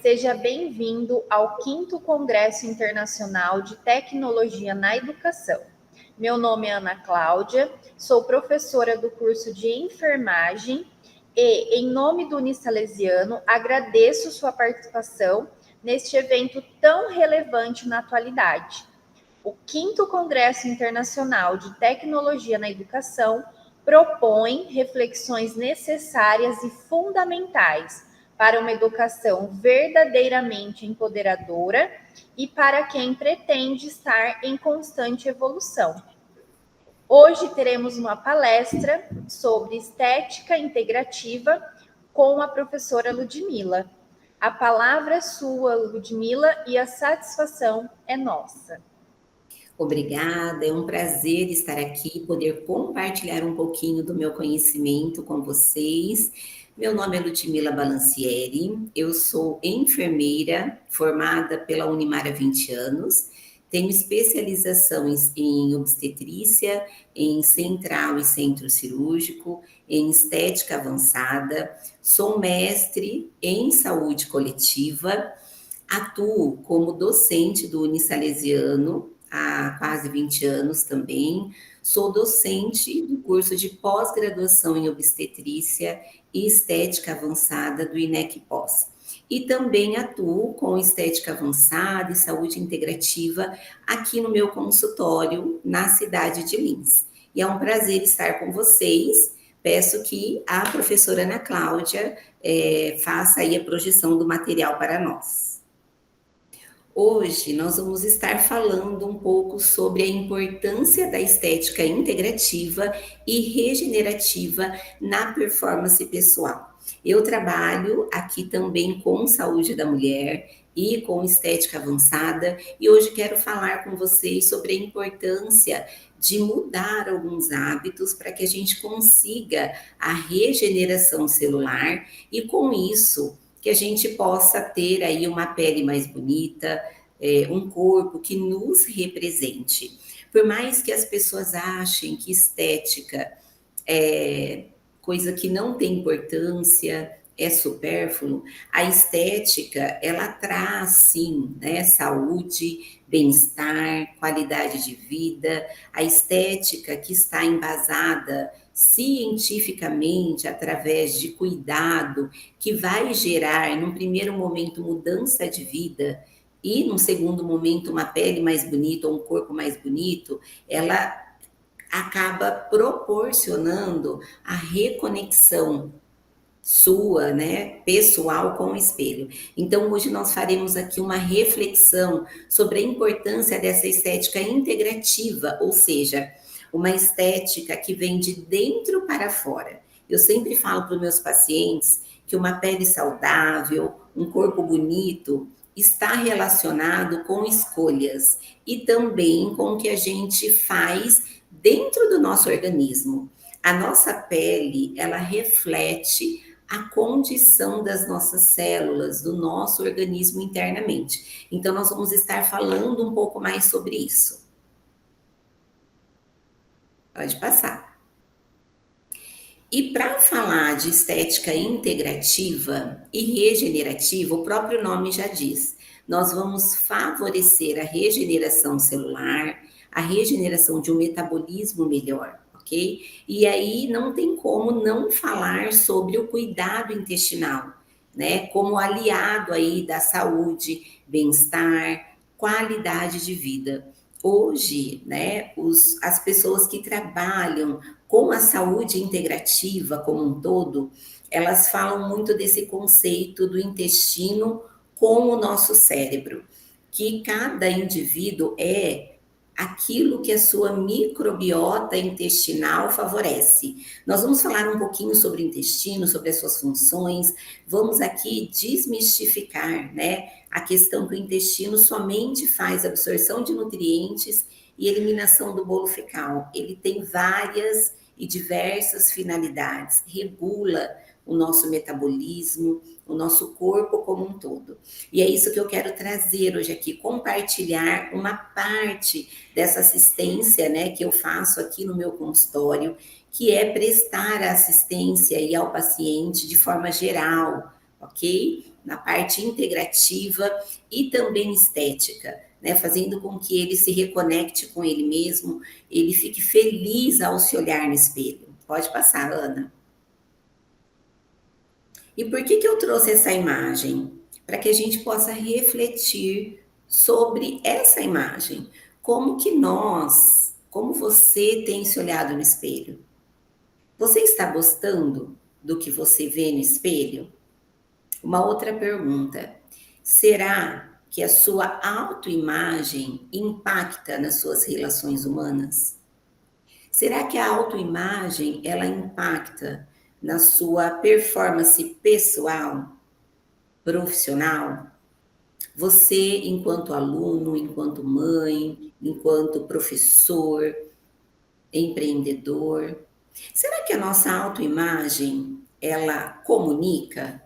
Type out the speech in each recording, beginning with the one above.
seja bem-vindo ao 5º Congresso Internacional de Tecnologia na Educação. Meu nome é Ana Cláudia, sou professora do curso de enfermagem e, em nome do Unisalesiano, agradeço sua participação neste evento tão relevante na atualidade. O 5º Congresso Internacional de Tecnologia na Educação propõe reflexões necessárias e fundamentais para uma educação verdadeiramente empoderadora e para quem pretende estar em constante evolução. Hoje teremos uma palestra sobre estética integrativa com a professora Ludmila. A palavra é sua, Ludmila, e a satisfação é nossa. Obrigada, é um prazer estar aqui, poder compartilhar um pouquinho do meu conhecimento com vocês. Meu nome é Ludmila Balancieri, eu sou enfermeira formada pela Unimar há 20 anos, tenho especialização em obstetrícia, em central e centro cirúrgico, em estética avançada, sou mestre em saúde coletiva, atuo como docente do Unisalesiano há quase 20 anos também. Sou docente do curso de pós-graduação em obstetrícia e estética avançada do INEC Pós. E também atuo com estética avançada e saúde integrativa aqui no meu consultório na cidade de Lins. E é um prazer estar com vocês. Peço que a professora Ana Cláudia faça aí a projeção do material para nós. Hoje nós vamos estar falando um pouco sobre a importância da estética integrativa e regenerativa na performance pessoal. Eu trabalho aqui também com saúde da mulher e com estética avançada e hoje quero falar com vocês sobre a importância de mudar alguns hábitos para que a gente consiga a regeneração celular e com isso que a gente possa ter aí uma pele mais bonita, um corpo que nos represente. Por mais que as pessoas achem que estética é coisa que não tem importância, é supérfluo, a estética, ela traz, sim, né, saúde, bem-estar, qualidade de vida. A estética que está embasada cientificamente, através de cuidado, que vai gerar, num primeiro momento, mudança de vida, e num segundo momento, uma pele mais bonita, ou um corpo mais bonito, ela acaba proporcionando a reconexão sua, né, pessoal com o espelho. Então, hoje nós faremos aqui uma reflexão sobre a importância dessa estética integrativa, ou seja, uma estética que vem de dentro para fora. Eu sempre falo para os meus pacientes que uma pele saudável, um corpo bonito, está relacionado com escolhas e também com o que a gente faz dentro do nosso organismo. A nossa pele, ela reflete a condição das nossas células, do nosso organismo internamente. Então, nós vamos estar falando um pouco mais sobre isso. Pode passar. E para falar de estética integrativa e regenerativa, o próprio nome já diz, nós vamos favorecer a regeneração celular, a regeneração de um metabolismo melhor, ok? E aí não tem como não falar sobre o cuidado intestinal, né? Como aliado aí da saúde, bem-estar, qualidade de vida. Hoje, né, as pessoas que trabalham com a saúde integrativa como um todo, elas falam muito desse conceito do intestino com o nosso cérebro, que cada indivíduo é aquilo que a sua microbiota intestinal favorece. Nós vamos falar um pouquinho sobre o intestino, sobre as suas funções, vamos aqui desmistificar, né, a questão que o intestino somente faz absorção de nutrientes e eliminação do bolo fecal. Ele tem várias e diversas finalidades, regula o nosso metabolismo, o nosso corpo como um todo. E é isso que eu quero trazer hoje aqui, compartilhar uma parte dessa assistência, né, que eu faço aqui no meu consultório, que é prestar a assistência aí ao paciente de forma geral, ok? na parte integrativa e também estética, né? Fazendo com que ele se reconecte com ele mesmo, ele fique feliz ao se olhar no espelho. Pode passar, Ana. E por que eu trouxe essa imagem? Para que a gente possa refletir sobre essa imagem. Como que nós, como você tem se olhado no espelho? Você está gostando do que você vê no espelho? Uma outra pergunta. Será que a sua autoimagem impacta nas suas relações humanas? Será que a autoimagem ela impacta na sua performance pessoal, profissional? Você, enquanto aluno, enquanto mãe, enquanto professor, empreendedor, será que a nossa autoimagem ela comunica?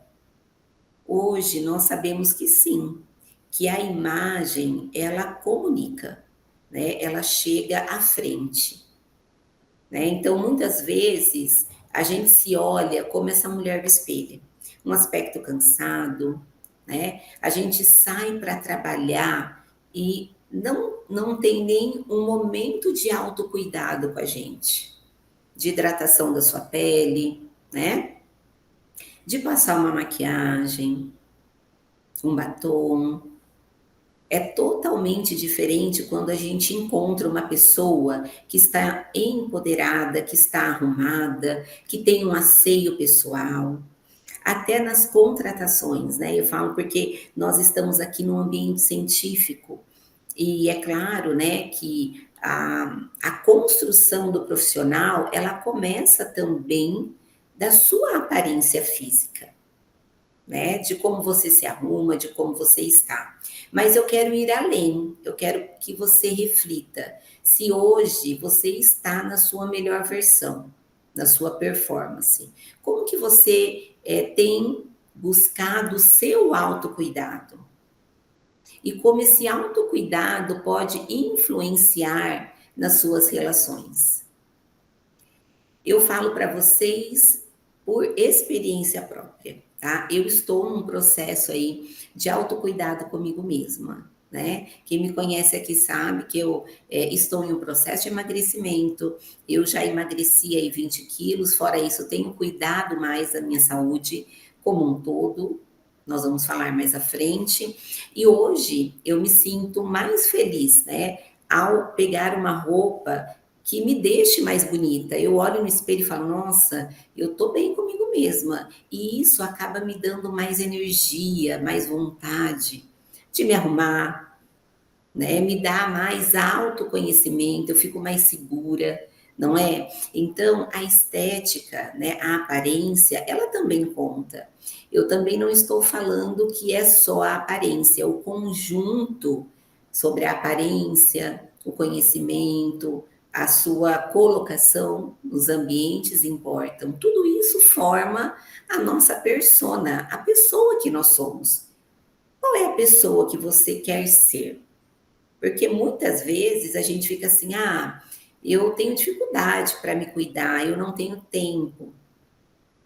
Hoje nós sabemos que sim, que a imagem ela comunica, né? Ela chega à frente, né? Então muitas vezes a gente se olha como essa mulher do espelho, um aspecto cansado, né? A gente sai para trabalhar e não tem nem um momento de autocuidado com a gente, de hidratação da sua pele, né? De passar uma maquiagem, um batom. É totalmente diferente quando a gente encontra uma pessoa que está empoderada, que está arrumada, que tem um asseio pessoal, até nas contratações, né? Eu falo porque nós estamos aqui num ambiente científico e é claro, né, que a construção do profissional, ela começa também da sua aparência física, né? De como você se arruma, de como você está. Mas eu quero ir além, eu quero que você reflita se hoje você está na sua melhor versão, na sua performance. Como que você tem buscado o seu autocuidado? E como esse autocuidado pode influenciar nas suas relações? Eu falo para vocês por experiência própria, tá? Eu estou num processo aí de autocuidado comigo mesma, né? Quem me conhece aqui sabe que eu estou em um processo de emagrecimento, eu já emagreci aí 20 quilos, fora isso eu tenho cuidado mais da minha saúde como um todo, nós vamos falar mais à frente, e hoje eu me sinto mais feliz, né? Ao pegar uma roupa que me deixe mais bonita. Eu olho no espelho e falo, nossa, eu tô bem comigo mesma. E isso acaba me dando mais energia, mais vontade de me arrumar, né? Me dá mais autoconhecimento, eu fico mais segura, não é? Então, a estética, né, a aparência, ela também conta. Eu também não estou falando que é só a aparência, é o conjunto sobre a aparência, o conhecimento, a sua colocação nos ambientes importam. Tudo isso forma a nossa persona, a pessoa que nós somos. Qual é a pessoa que você quer ser? Porque muitas vezes a gente fica assim, eu tenho dificuldade para me cuidar, eu não tenho tempo,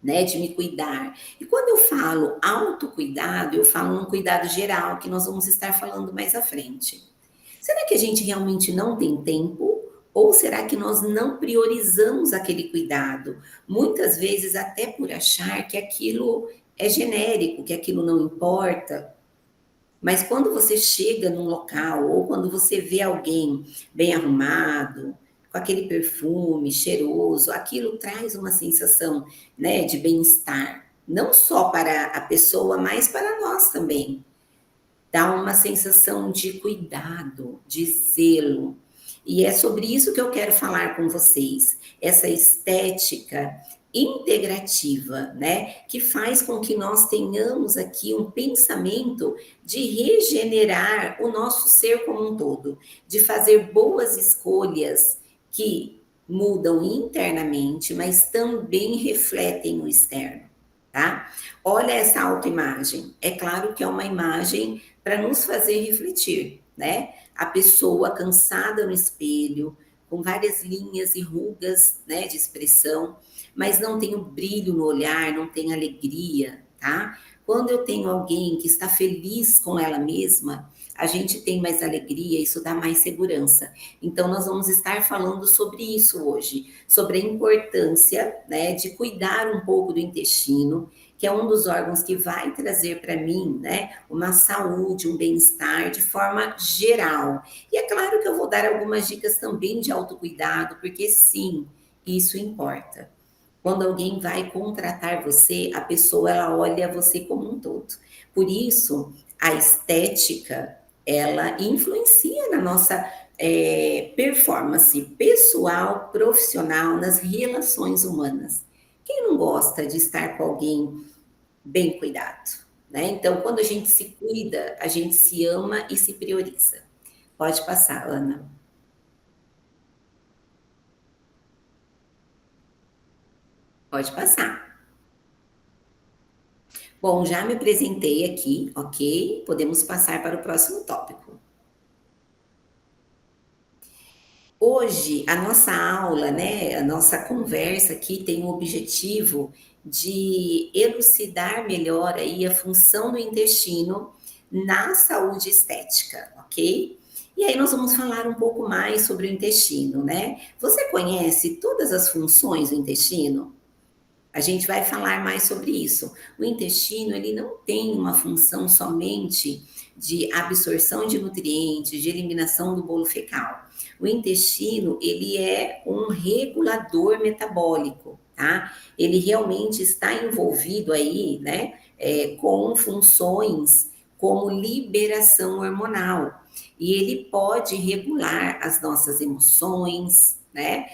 né, de me cuidar. E quando eu falo autocuidado, eu falo num cuidado geral, que nós vamos estar falando mais à frente. Será que a gente realmente não tem tempo? Ou será que nós não priorizamos aquele cuidado? Muitas vezes até por achar que aquilo é genérico, que aquilo não importa. Mas quando você chega num local ou quando você vê alguém bem arrumado, com aquele perfume cheiroso, aquilo traz uma sensação, né, de bem-estar, não só para a pessoa, mas para nós também. Dá uma sensação de cuidado, de zelo. E é sobre isso que eu quero falar com vocês, essa estética integrativa, né? Que faz com que nós tenhamos aqui um pensamento de regenerar o nosso ser como um todo, de fazer boas escolhas que mudam internamente, mas também refletem no externo, tá? Olha essa autoimagem. É claro que é uma imagem para nos fazer refletir, né? A pessoa cansada no espelho, com várias linhas e rugas, né, de expressão, mas não tem o brilho no olhar, não tem alegria, tá? Quando eu tenho alguém que está feliz com ela mesma, a gente tem mais alegria, isso dá mais segurança. Então, nós vamos estar falando sobre isso hoje, sobre a importância, né, de cuidar um pouco do intestino, que é um dos órgãos que vai trazer para mim, né, uma saúde, um bem-estar de forma geral. E é claro que eu vou dar algumas dicas também de autocuidado, porque sim, isso importa. Quando alguém vai contratar você, a pessoa ela olha você como um todo. Por isso, a estética ela influencia na nossa performance pessoal, profissional, nas relações humanas. Quem não gosta de estar com alguém bem cuidado, né? Então, quando a gente se cuida, a gente se ama e se prioriza. Pode passar, Ana. Pode passar. Bom, já me apresentei aqui, ok? Podemos passar para o próximo tópico. Hoje, a nossa aula, né, a nossa conversa aqui tem o objetivo de elucidar melhor aí a função do intestino na saúde estética, ok? E aí nós vamos falar um pouco mais sobre o intestino, né? Você conhece todas as funções do intestino? A gente vai falar mais sobre isso. O intestino, ele não tem uma função somente de absorção de nutrientes, de eliminação do bolo fecal. O intestino, ele é um regulador metabólico, tá? Ele realmente está envolvido aí, né, com funções como liberação hormonal. E ele pode regular as nossas emoções, né?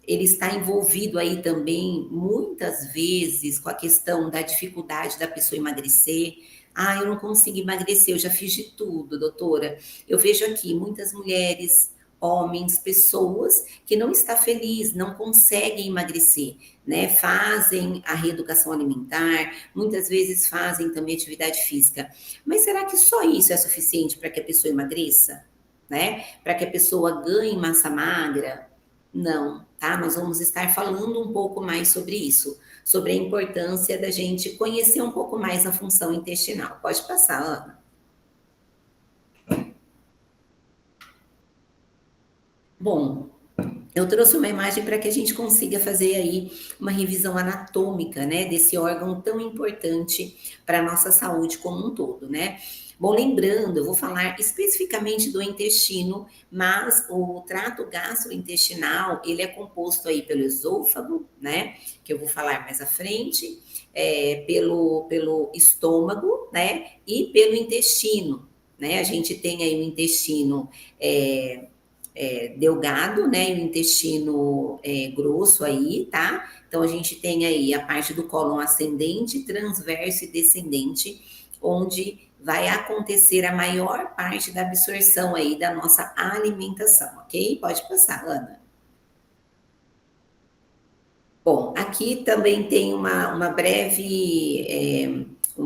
Ele está envolvido aí também, muitas vezes, com a questão da dificuldade da pessoa emagrecer. Ah, eu não consigo emagrecer, eu já fiz de tudo, doutora. Eu vejo aqui muitas mulheres, homens, pessoas que não estão felizes, não conseguem emagrecer, né? Fazem a reeducação alimentar, muitas vezes fazem também atividade física. Mas será que só isso é suficiente para que a pessoa emagreça? Né? Para que a pessoa ganhe massa magra? Não, tá? Nós vamos estar falando um pouco mais sobre isso, sobre a importância da gente conhecer um pouco mais a função intestinal. Pode passar, Ana. Bom, eu trouxe uma imagem para que a gente consiga fazer aí uma revisão anatômica, né, desse órgão tão importante para a nossa saúde como um todo, né? Bom, lembrando, eu vou falar especificamente do intestino, mas o trato gastrointestinal, ele é composto aí pelo esôfago, né, que eu vou falar mais à frente, pelo estômago, né, e pelo intestino, né? A gente tem aí o intestino delgado, né, e o intestino grosso aí, tá? Então a gente tem aí a parte do cólon ascendente, transverso e descendente, onde vai acontecer a maior parte da absorção aí da nossa alimentação, ok? Pode passar, Ana. Bom, aqui também tem um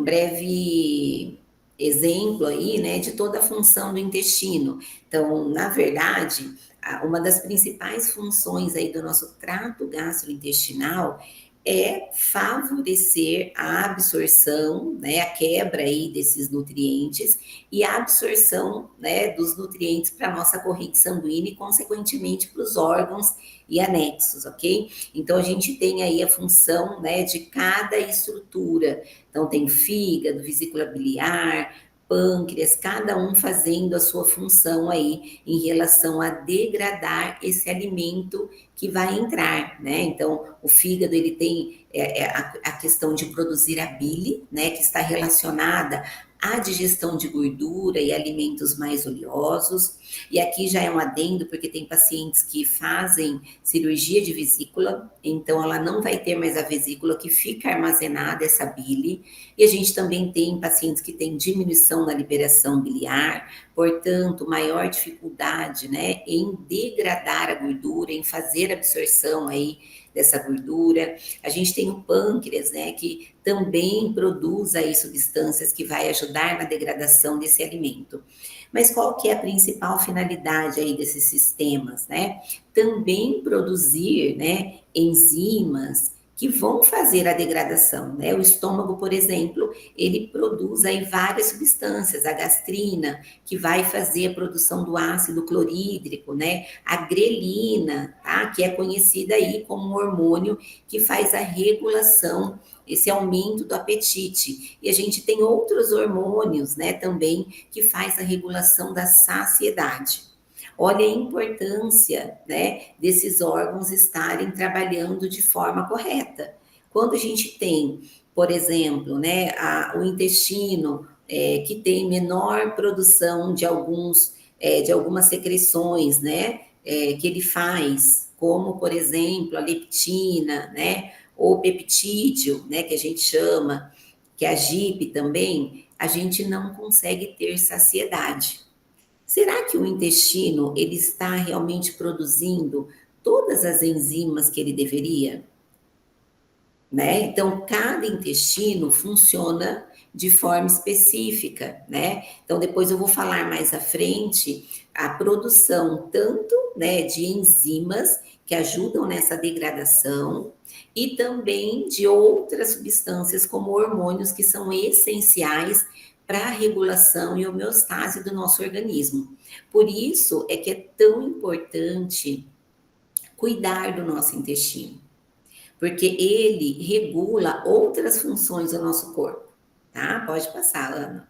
breve exemplo aí, né, de toda a função do intestino. Então, na verdade, uma das principais funções aí do nosso trato gastrointestinal é favorecer a absorção, né, a quebra aí desses nutrientes e a absorção, né, dos nutrientes para a nossa corrente sanguínea e, consequentemente, para os órgãos e anexos, ok? Então, a gente tem aí a função, né, de cada estrutura. Então, tem fígado, vesícula biliar, pâncreas, cada um fazendo a sua função aí em relação a degradar esse alimento que vai entrar, né? Então, o fígado, ele tem a questão de produzir a bile, né, que está relacionada à digestão de gordura e alimentos mais oleosos. E aqui já é um adendo, porque tem pacientes que fazem cirurgia de vesícula, então ela não vai ter mais a vesícula, que fica armazenada essa bile. E a gente também tem pacientes que têm diminuição na liberação biliar, portanto, maior dificuldade, né, em degradar a gordura, em fazer absorção aí dessa gordura. A gente tem o pâncreas, né, que também produz aí substâncias que vai ajudar na degradação desse alimento. Mas qual que é a principal finalidade aí desses sistemas, né? Também produzir, né, enzimas que vão fazer a degradação, né? O estômago, por exemplo, ele produz aí várias substâncias, a gastrina, que vai fazer a produção do ácido clorídrico, né? A grelina, tá? Que é conhecida aí como um hormônio que faz a regulação, esse aumento do apetite. E a gente tem outros hormônios, né, também, que faz a regulação da saciedade. Olha a importância, né, desses órgãos estarem trabalhando de forma correta. Quando a gente tem, por exemplo, né, o intestino que tem menor produção de de algumas secreções, né, que ele faz, como por exemplo a leptina, né, ou peptídeo, né, que a gente chama, que é a GIP também, a gente não consegue ter saciedade. Será que o intestino ele está realmente produzindo todas as enzimas que ele deveria? Né? Então, cada intestino funciona de forma específica, né? Então, depois eu vou falar mais à frente a produção tanto, né, de enzimas que ajudam nessa degradação e também de outras substâncias como hormônios que são essenciais para a regulação e homeostase do nosso organismo. Por isso é que é tão importante cuidar do nosso intestino, porque ele regula outras funções do nosso corpo, tá? Pode passar, Ana.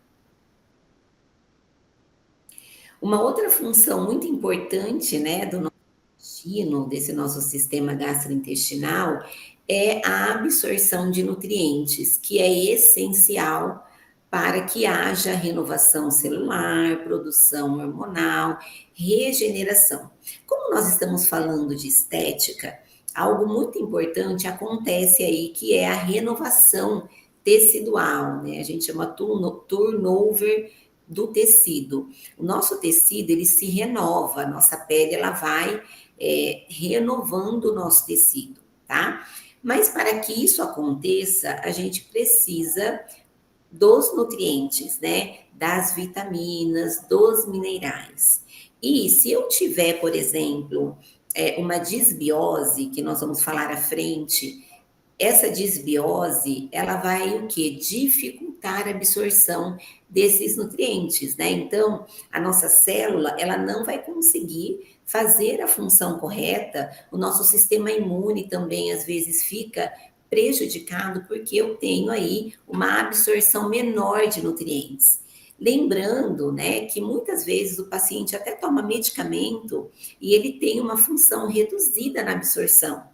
Uma outra função muito importante, né, do nosso intestino, desse nosso sistema gastrointestinal, é a absorção de nutrientes, que é essencial para que haja renovação celular, produção hormonal, regeneração. Como nós estamos falando de estética, algo muito importante acontece aí, que é a renovação tecidual, né? A gente chama turnover do tecido. O nosso tecido, ele se renova, a nossa pele, ela vai renovando o nosso tecido, tá? Mas para que isso aconteça, a gente precisa dos nutrientes, né? Das vitaminas, dos minerais. E se eu tiver, por exemplo, uma disbiose, que nós vamos falar à frente, essa disbiose, ela vai o quê? Dificultar a absorção desses nutrientes, né? Então, a nossa célula, ela não vai conseguir fazer a função correta, o nosso sistema imune também, às vezes, fica prejudicado porque eu tenho aí uma absorção menor de nutrientes. Lembrando, né, que muitas vezes o paciente até toma medicamento e ele tem uma função reduzida na absorção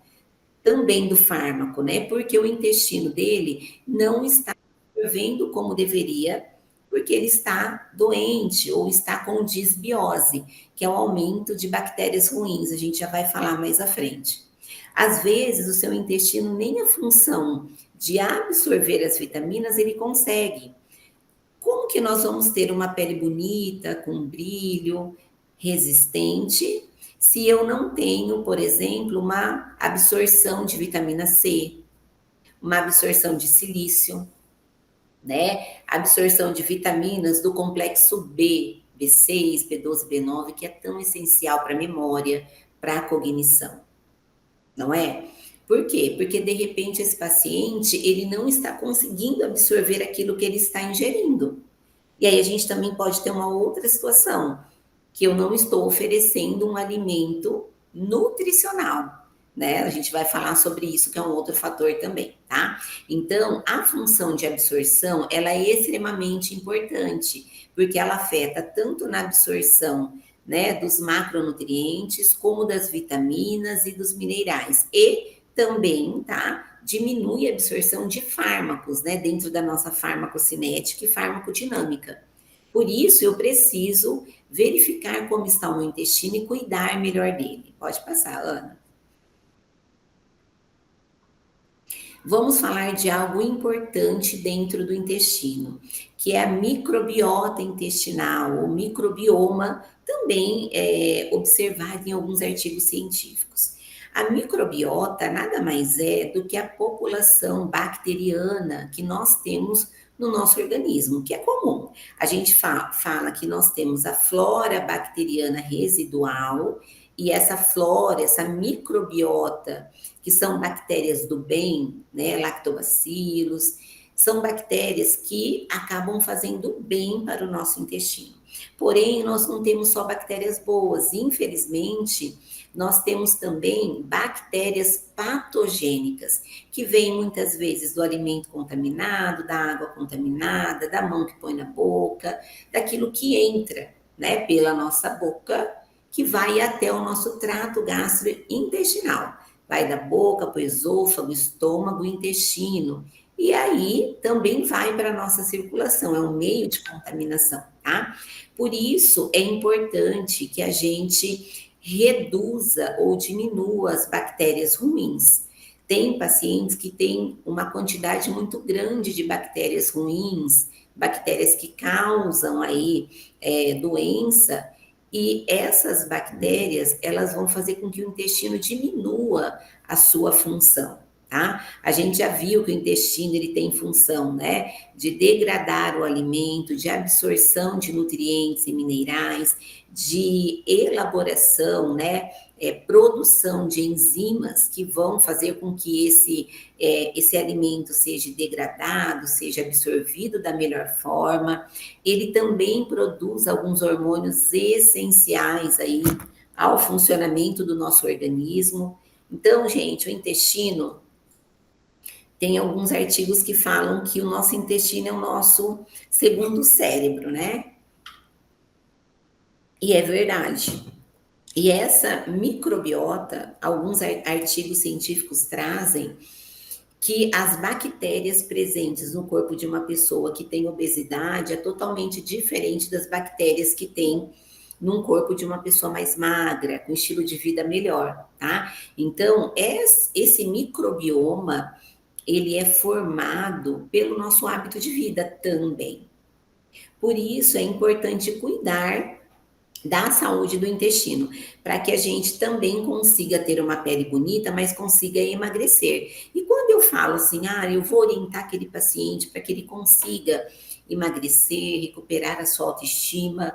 também do fármaco, né? Porque o intestino dele não está absorvendo como deveria, porque ele está doente ou está com disbiose, que é o aumento de bactérias ruins. A gente já vai falar mais à frente. Às vezes, o seu intestino nem a função de absorver as vitaminas ele consegue. Como que nós vamos ter uma pele bonita, com brilho, resistente, se eu não tenho, por exemplo, uma absorção de vitamina C, uma absorção de silício, né? Absorção de vitaminas do complexo B, B6, B12, B9, que é tão essencial para a memória, para a cognição, não é? Por quê? Porque de repente esse paciente, ele não está conseguindo absorver aquilo que ele está ingerindo. E aí a gente também pode ter uma outra situação, que eu não estou oferecendo um alimento nutricional, né? A gente vai falar sobre isso, que é um outro fator também, tá? Então, a função de absorção, ela é extremamente importante, porque ela afeta tanto na absorção, né, dos macronutrientes, como das vitaminas e dos minerais. E também, tá? Diminui a absorção de fármacos, né, dentro da nossa farmacocinética e farmacodinâmica. Por isso, eu preciso verificar como está o meu intestino e cuidar melhor dele. Pode passar, Ana. Vamos falar de algo importante dentro do intestino, que é a microbiota intestinal, o microbioma, também observado em alguns artigos científicos. A microbiota nada mais é do que a população bacteriana que nós temos no nosso organismo, que é comum. A gente fala que nós temos a flora bacteriana residual e essa flora, essa microbiota, que são bactérias do bem, né, lactobacilos, são bactérias que acabam fazendo bem para o nosso intestino. Porém, nós não temos só bactérias boas, infelizmente, nós temos também bactérias patogênicas, que vêm muitas vezes do alimento contaminado, da água contaminada, da mão que põe na boca, daquilo que entra, né, pela nossa boca, que vai até o nosso trato gastrointestinal. Vai da boca para o esôfago, estômago, intestino. E aí também vai para a nossa circulação, é um meio de contaminação, tá? Por isso é importante que a gente reduza ou diminua as bactérias ruins. Tem pacientes que têm uma quantidade muito grande de bactérias ruins, bactérias que causam aí doença, e essas bactérias, elas vão fazer com que o intestino diminua a sua função, tá? A gente já viu que o intestino, ele tem função, né, de degradar o alimento, de absorção de nutrientes e minerais, de elaboração, né, produção de enzimas que vão fazer com que esse alimento seja degradado, seja absorvido da melhor forma. Ele também produz alguns hormônios essenciais aí ao funcionamento do nosso organismo. Então, gente, o intestino, tem alguns artigos que falam que o nosso intestino é o nosso segundo cérebro, né? E é verdade. E essa microbiota, alguns artigos científicos trazem que as bactérias presentes no corpo de uma pessoa que tem obesidade é totalmente diferente das bactérias que tem num corpo de uma pessoa mais magra, com estilo de vida melhor, tá? Então, esse microbioma, ele é formado pelo nosso hábito de vida também. Por isso, é importante cuidar da saúde do intestino, para que a gente também consiga ter uma pele bonita, mas consiga emagrecer. E quando eu falo assim, eu vou orientar aquele paciente para que ele consiga emagrecer, recuperar a sua autoestima,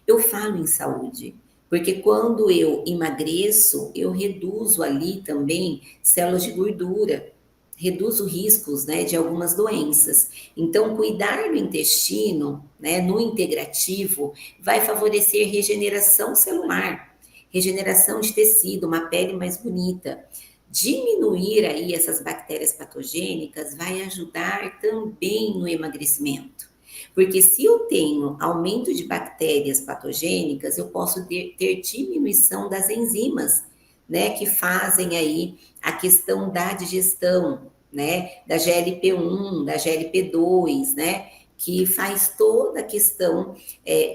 eu falo em saúde. Porque quando eu emagreço, eu reduzo ali também células de gordura, reduzo riscos, né, de algumas doenças. Então, cuidar do intestino, né, no integrativo, vai favorecer regeneração celular, regeneração de tecido, uma pele mais bonita. Diminuir aí essas bactérias patogênicas vai ajudar também no emagrecimento. Porque se eu tenho aumento de bactérias patogênicas, eu posso ter diminuição das enzimas, né, que fazem aí a questão da digestão, né, da GLP-1, da GLP-2, né, que faz toda a questão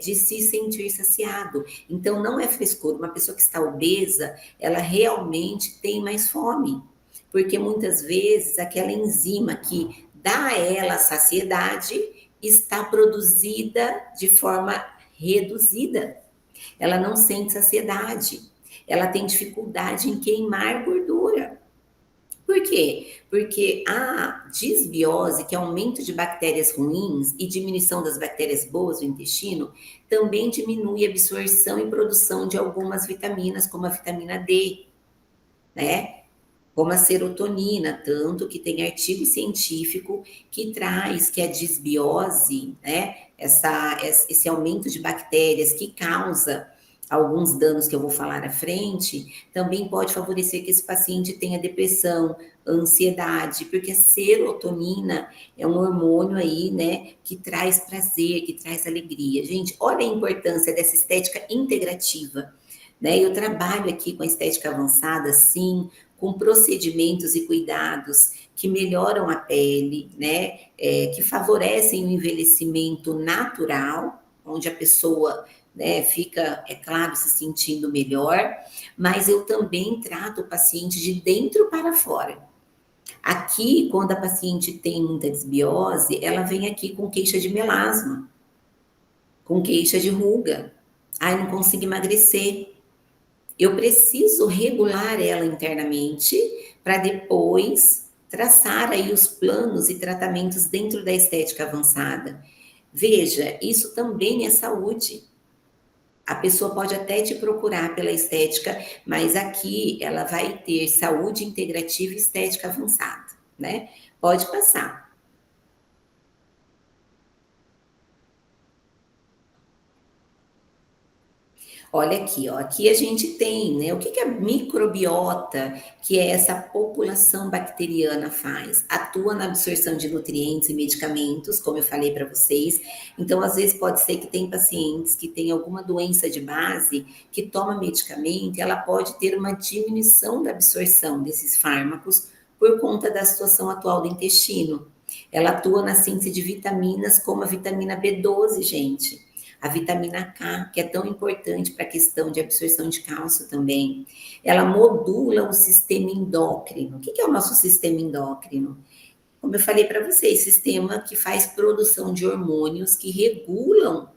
de se sentir saciado. Então, não é frescura. Uma pessoa que está obesa, ela realmente tem mais fome, porque muitas vezes aquela enzima que dá a ela a saciedade está produzida de forma reduzida. Ela não sente saciedade. Ela tem dificuldade em queimar gordura. Por quê? Porque a disbiose, que é aumento de bactérias ruins e diminuição das bactérias boas do intestino, também diminui a absorção e produção de algumas vitaminas, como a vitamina D, né? Como a serotonina, tanto que tem artigo científico que traz que a disbiose, né? Esse aumento de bactérias que causa alguns danos que eu vou falar à frente, também pode favorecer que esse paciente tenha depressão, ansiedade, porque a serotonina é um hormônio aí, né, que traz prazer, que traz alegria. Gente, olha a importância dessa estética integrativa, né? Eu trabalho aqui com a estética avançada, sim, com procedimentos e cuidados que melhoram a pele, né? Que favorecem o envelhecimento natural, onde a pessoa, né, fica, é claro, se sentindo melhor, mas eu também trato o paciente de dentro para fora. Aqui, quando a paciente tem muita desbiose, ela vem aqui com queixa de melasma, com queixa de ruga. Ai, não consigo emagrecer. Eu preciso regular ela internamente para depois traçar aí os planos e tratamentos dentro da estética avançada. Veja, isso também é saúde. a pessoa pode até te procurar pela estética, mas aqui ela vai ter saúde integrativa e estética avançada, né? Pode passar. Olha aqui, ó, aqui a gente tem, né? O que que a microbiota, que é essa população bacteriana, faz? Atua na absorção de nutrientes e medicamentos, como eu falei para vocês. Então, às vezes pode ser que tem pacientes que têm alguma doença de base que toma medicamento, e ela pode ter uma diminuição da absorção desses fármacos por conta da situação atual do intestino. Ela atua na síntese de vitaminas, como a vitamina B12, gente, a vitamina K, que é tão importante para a questão de absorção de cálcio também. Ela modula o sistema endócrino. O que é o nosso sistema endócrino? Como eu falei para vocês, sistema que faz produção de hormônios que regulam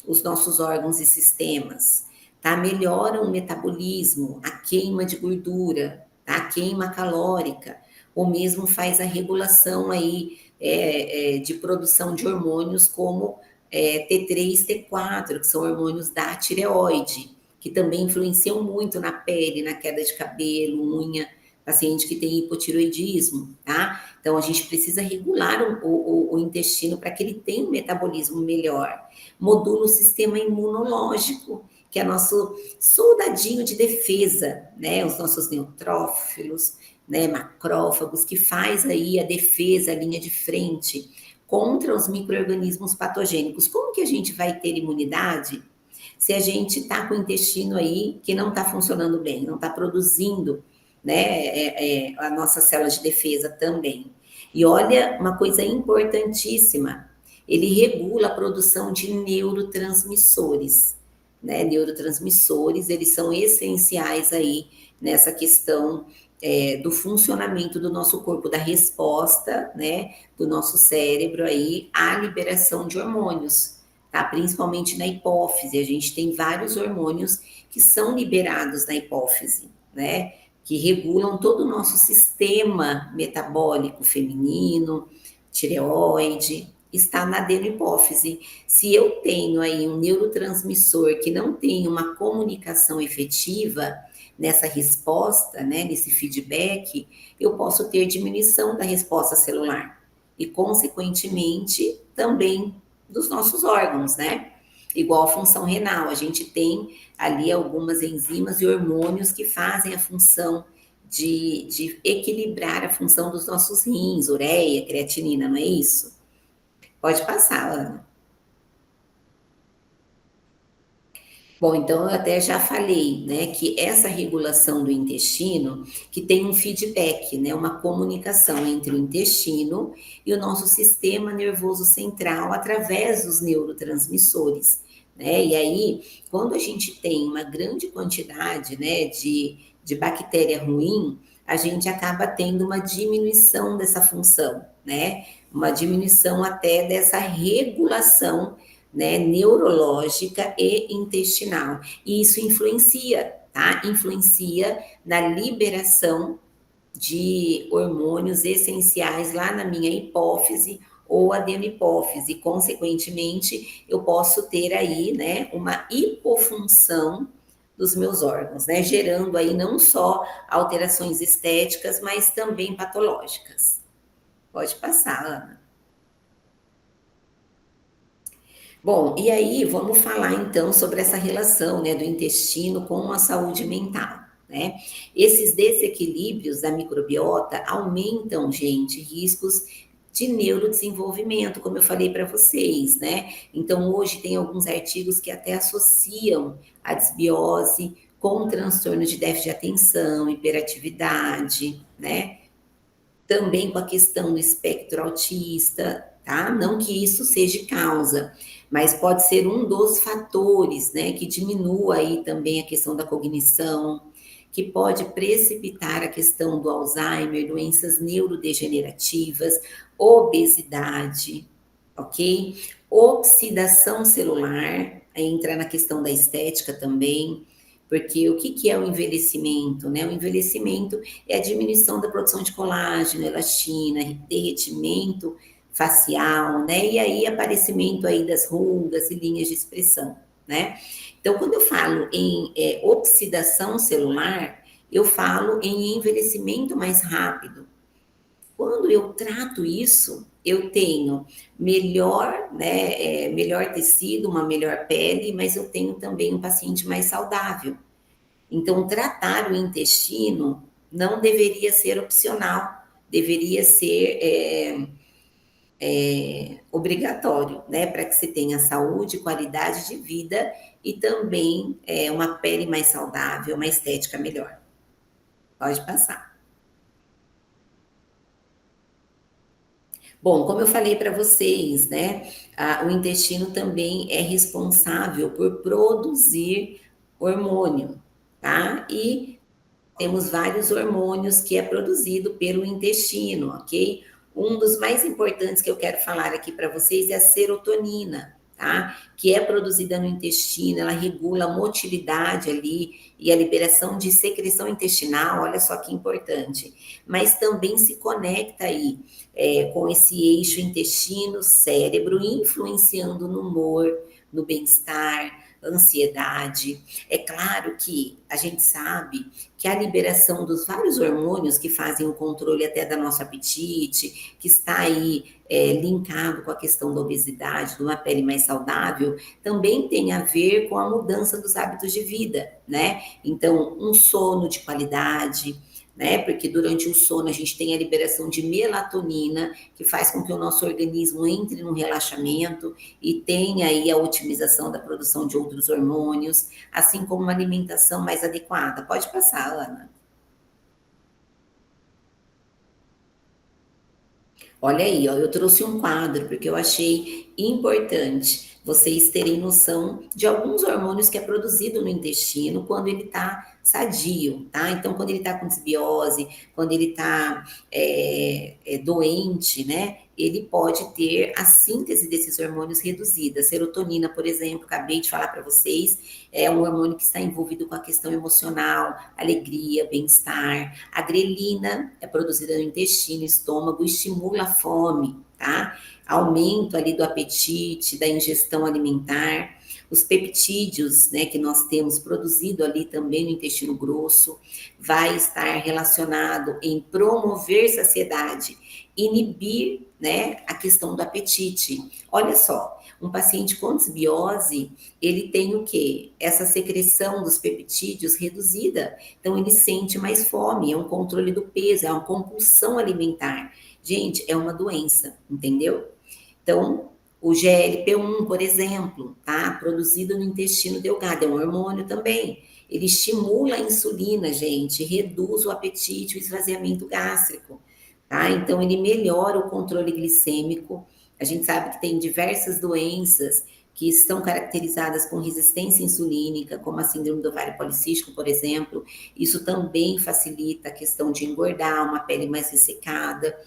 os nossos órgãos e sistemas, tá? Melhoram o metabolismo, a queima de gordura, tá? A queima calórica, ou mesmo faz a regulação aí de produção de hormônios como T3, T4, que são hormônios da tireoide, que também influenciam muito na pele, na queda de cabelo, unha, paciente que tem hipotiroidismo, tá? Então, a gente precisa regular o intestino para que ele tenha um metabolismo melhor. Modula o sistema imunológico, que é nosso soldadinho de defesa, né? Os nossos neutrófilos, né? Macrófagos, que faz aí a defesa, a linha de frente contra os micro-organismos patogênicos. Como que a gente vai ter imunidade se a gente está com o intestino aí que não está funcionando bem, não está produzindo, né, a nossa célula de defesa também? E olha, uma coisa importantíssima, ele regula a produção de neurotransmissores, né? Neurotransmissores, eles são essenciais aí nessa questão do funcionamento do nosso corpo, da resposta, né, do nosso cérebro aí à liberação de hormônios, tá? Principalmente na hipófise, a gente tem vários hormônios que são liberados na hipófise, né, que regulam todo o nosso sistema metabólico feminino, tireoide, está na adenohipófise. Se eu tenho aí um neurotransmissor que não tem uma comunicação efetiva nessa resposta, né, nesse feedback, eu posso ter diminuição da resposta celular e, consequentemente, também dos nossos órgãos, né? Igual a função renal, a gente tem ali algumas enzimas e hormônios que fazem a função de equilibrar a função dos nossos rins, ureia, creatinina, não é isso? Pode passar, Ana. Bom, então eu até já falei, né, que essa regulação do intestino, que tem um feedback, né, uma comunicação entre o intestino e o nosso sistema nervoso central através dos neurotransmissores, né? E aí, quando a gente tem uma grande quantidade, né, de bactéria ruim, a gente acaba tendo uma diminuição dessa função, né? Uma diminuição até dessa regulação, né, neurológica e intestinal. E isso influencia, tá? Influencia na liberação de hormônios essenciais lá na minha hipófise ou adenohipófise. Consequentemente, eu posso ter aí, né, uma hipofunção dos meus órgãos, né, gerando aí não só alterações estéticas, mas também patológicas. Pode passar, Ana. Bom, e aí vamos falar então sobre essa relação, né, do intestino com a saúde mental, né? Esses desequilíbrios da microbiota aumentam, gente, riscos de neurodesenvolvimento, como eu falei para vocês, né? Então, hoje tem alguns artigos que até associam a desbiose com transtorno de déficit de atenção, hiperatividade, né? Também com a questão do espectro autista, tá? Não que isso seja causa, mas pode ser um dos fatores, né, que diminua aí também a questão da cognição, que pode precipitar a questão do Alzheimer, doenças neurodegenerativas, obesidade, ok? Oxidação celular, aí entra na questão da estética também, porque o que é o envelhecimento, né? O envelhecimento é a diminuição da produção de colágeno, elastina, derretimento facial, né? E aí aparecimento aí das rugas e linhas de expressão, né? Então, quando eu falo em oxidação celular, eu falo em envelhecimento mais rápido. Quando eu trato isso, eu tenho melhor, né, melhor tecido, uma melhor pele, mas eu tenho também um paciente mais saudável. Então, tratar o intestino não deveria ser opcional, deveria ser obrigatório, né, para que se tenha saúde, qualidade de vida e também uma pele mais saudável, uma estética melhor. Pode passar. Bom, como eu falei para vocês, né, o intestino também é responsável por produzir hormônio, tá? E temos vários hormônios que é produzido pelo intestino, ok? Um dos mais importantes que eu quero falar aqui para vocês é a serotonina, tá? Que é produzida no intestino, ela regula a motilidade ali e a liberação de secreção intestinal, olha só que importante. Mas também se conecta aí com esse eixo intestino-cérebro, influenciando no humor, no bem-estar, ansiedade. É claro que a gente sabe que a liberação dos vários hormônios que fazem o controle até da nosso apetite, que está aí linkado com a questão da obesidade, de uma pele mais saudável, também tem a ver com a mudança dos hábitos de vida, né? Então, um sono de qualidade, né? Porque durante o sono a gente tem a liberação de melatonina, que faz com que o nosso organismo entre num relaxamento e tenha aí a otimização da produção de outros hormônios, assim como uma alimentação mais adequada. Pode passar, Ana. Olha aí, ó, eu trouxe um quadro porque eu achei importante vocês terem noção de alguns hormônios que é produzido no intestino quando ele está sadio, tá? Então, quando ele está com desbiose, quando ele está doente, né? Ele pode ter a síntese desses hormônios reduzida. Serotonina, por exemplo, acabei de falar para vocês, é um hormônio que está envolvido com a questão emocional, alegria, bem-estar. A grelina é produzida no intestino, estômago, estimula a fome, tá? Aumento ali do apetite, da ingestão alimentar. Os peptídeos, né, que nós temos produzido ali também no intestino grosso, vai estar relacionado em promover saciedade, inibir, né, a questão do apetite. Olha só, um paciente com desbiose, ele tem o quê? Essa secreção dos peptídeos reduzida, então ele sente mais fome, é um controle do peso, é uma compulsão alimentar. Gente, é uma doença, entendeu? Então, o GLP-1, por exemplo, tá? Produzido no intestino delgado, é um hormônio também. Ele estimula a insulina, gente, reduz o apetite, o esvaziamento gástrico, tá? Então, ele melhora o controle glicêmico. A gente sabe que tem diversas doenças que estão caracterizadas com resistência insulínica, como a síndrome do ovário policístico, por exemplo. Isso também facilita a questão de engordar, uma pele mais ressecada.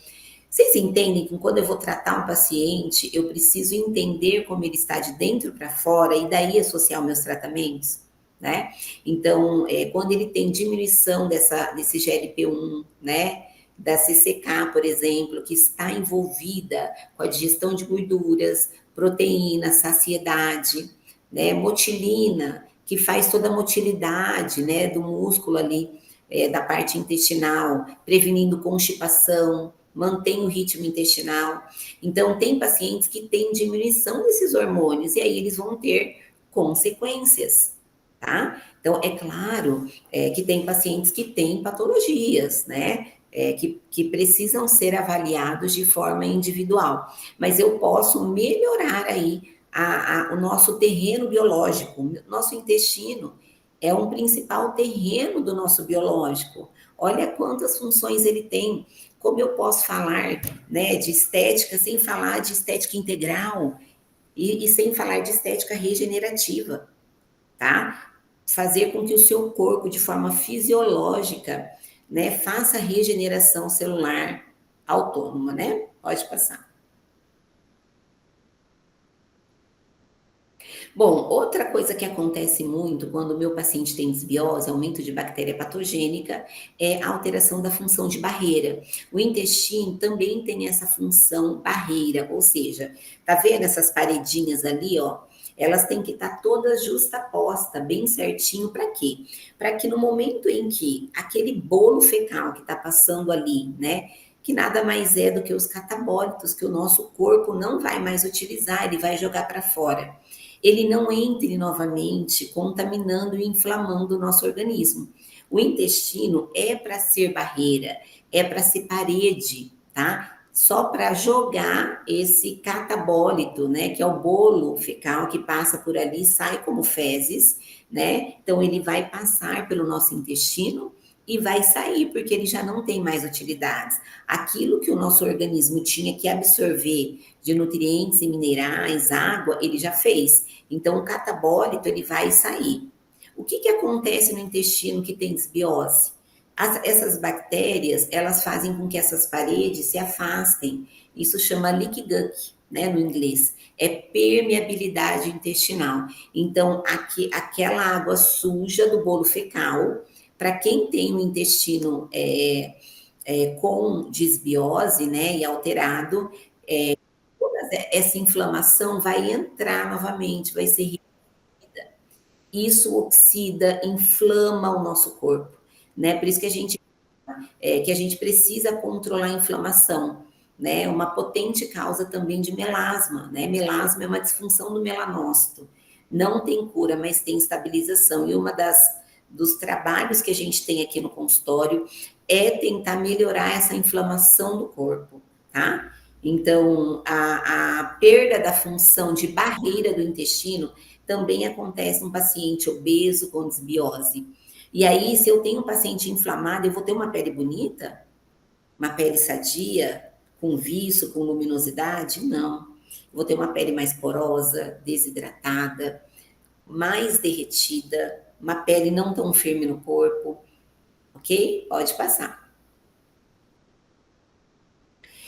Vocês entendem que quando eu vou tratar um paciente, eu preciso entender como ele está de dentro para fora e daí associar os meus tratamentos, né? Então, quando ele tem diminuição desse GLP-1, né? Da CCK, por exemplo, que está envolvida com a digestão de gorduras, proteína, saciedade, né? Motilina, que faz toda a motilidade, né? Do músculo ali, da parte intestinal, prevenindo constipação, mantém o ritmo intestinal. Então, tem pacientes que têm diminuição desses hormônios e aí eles vão ter consequências, tá? Então, é claro que tem pacientes que têm patologias, né? Que precisam ser avaliados de forma individual. Mas eu posso melhorar aí o nosso terreno biológico, nosso intestino é um principal terreno do nosso biológico. Olha quantas funções ele tem. Como eu posso falar, né, de estética sem falar de estética integral e sem falar de estética regenerativa, tá? Fazer com que o seu corpo, de forma fisiológica, né, faça a regeneração celular autônoma, né? Pode passar. Bom, outra coisa que acontece muito quando o meu paciente tem desbiose, aumento de bactéria patogênica, é a alteração da função de barreira. O intestino também tem essa função barreira, ou seja, tá vendo essas paredinhas ali, ó? elas têm que estar todas justapostas, bem certinho, para quê? Para que no momento em que aquele bolo fecal que está passando ali, né, que nada mais é do que os catabólitos que o nosso corpo não vai mais utilizar, ele vai jogar para fora. Ele não entre novamente contaminando e inflamando o nosso organismo. O intestino é para ser barreira, é para ser parede, tá? Só para jogar esse catabólito, né, que é o bolo fecal que passa por ali, sai como fezes, né? Então ele vai passar pelo nosso intestino e vai sair, porque ele já não tem mais utilidades. Aquilo que o nosso organismo tinha que absorver de nutrientes e minerais, água, ele já fez. Então, o catabólito, ele vai sair. O que, que acontece no intestino que tem desbiose? Essas bactérias, elas fazem com que essas paredes se afastem. Isso chama leaky gut, né, no inglês. É permeabilidade intestinal. Então, aquela água suja do bolo fecal, para quem tem o intestino com desbiose, né, e alterado, essa inflamação vai entrar novamente, vai ser isso oxida, inflama o nosso corpo, né? Por isso que a gente precisa controlar a inflamação, né? Uma potente causa também de melasma, né? Melasma é uma disfunção do melanócito. Não tem cura, mas tem estabilização. E uma dos trabalhos que a gente tem aqui no consultório é tentar melhorar essa inflamação do corpo, tá? Então, a perda da função de barreira do intestino também acontece no paciente obeso com desbiose. E aí, se eu tenho um paciente inflamado, eu vou ter uma pele bonita? Uma pele sadia, com viço, com luminosidade? Não. Eu vou ter uma pele mais porosa, desidratada, mais derretida, uma pele não tão firme no corpo, ok? Pode passar.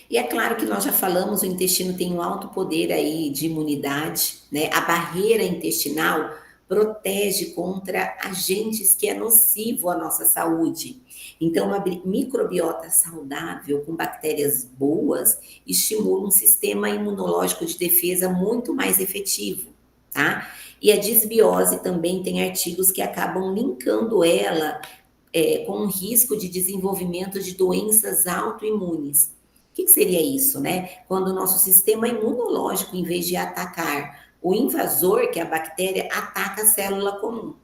E é claro que nós já falamos, o intestino tem um alto poder aí de imunidade, né? A barreira intestinal protege contra agentes que é nocivo à nossa saúde. Então, uma microbiota saudável, com bactérias boas, estimula um sistema imunológico de defesa muito mais efetivo, tá? E a disbiose também tem artigos que acabam linkando ela com um risco de desenvolvimento de doenças autoimunes. O que seria isso, né? Quando o nosso sistema imunológico, em vez de atacar o invasor, que é a bactéria, ataca a célula comum,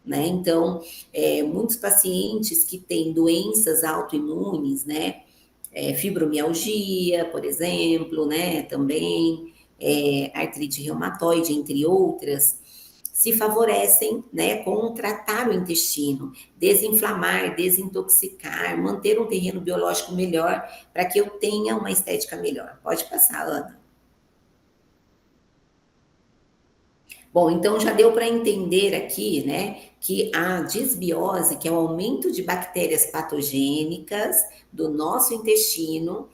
né? Então, muitos pacientes que têm doenças autoimunes, né? Fibromialgia, por exemplo, né? Também artrite reumatoide, entre outras, se favorecem, né, com tratar o intestino, desinflamar, desintoxicar, manter um terreno biológico melhor para que eu tenha uma estética melhor. Pode passar, Ana. Bom, então já deu para entender aqui, né, que a disbiose, que é o aumento de bactérias patogênicas do nosso intestino,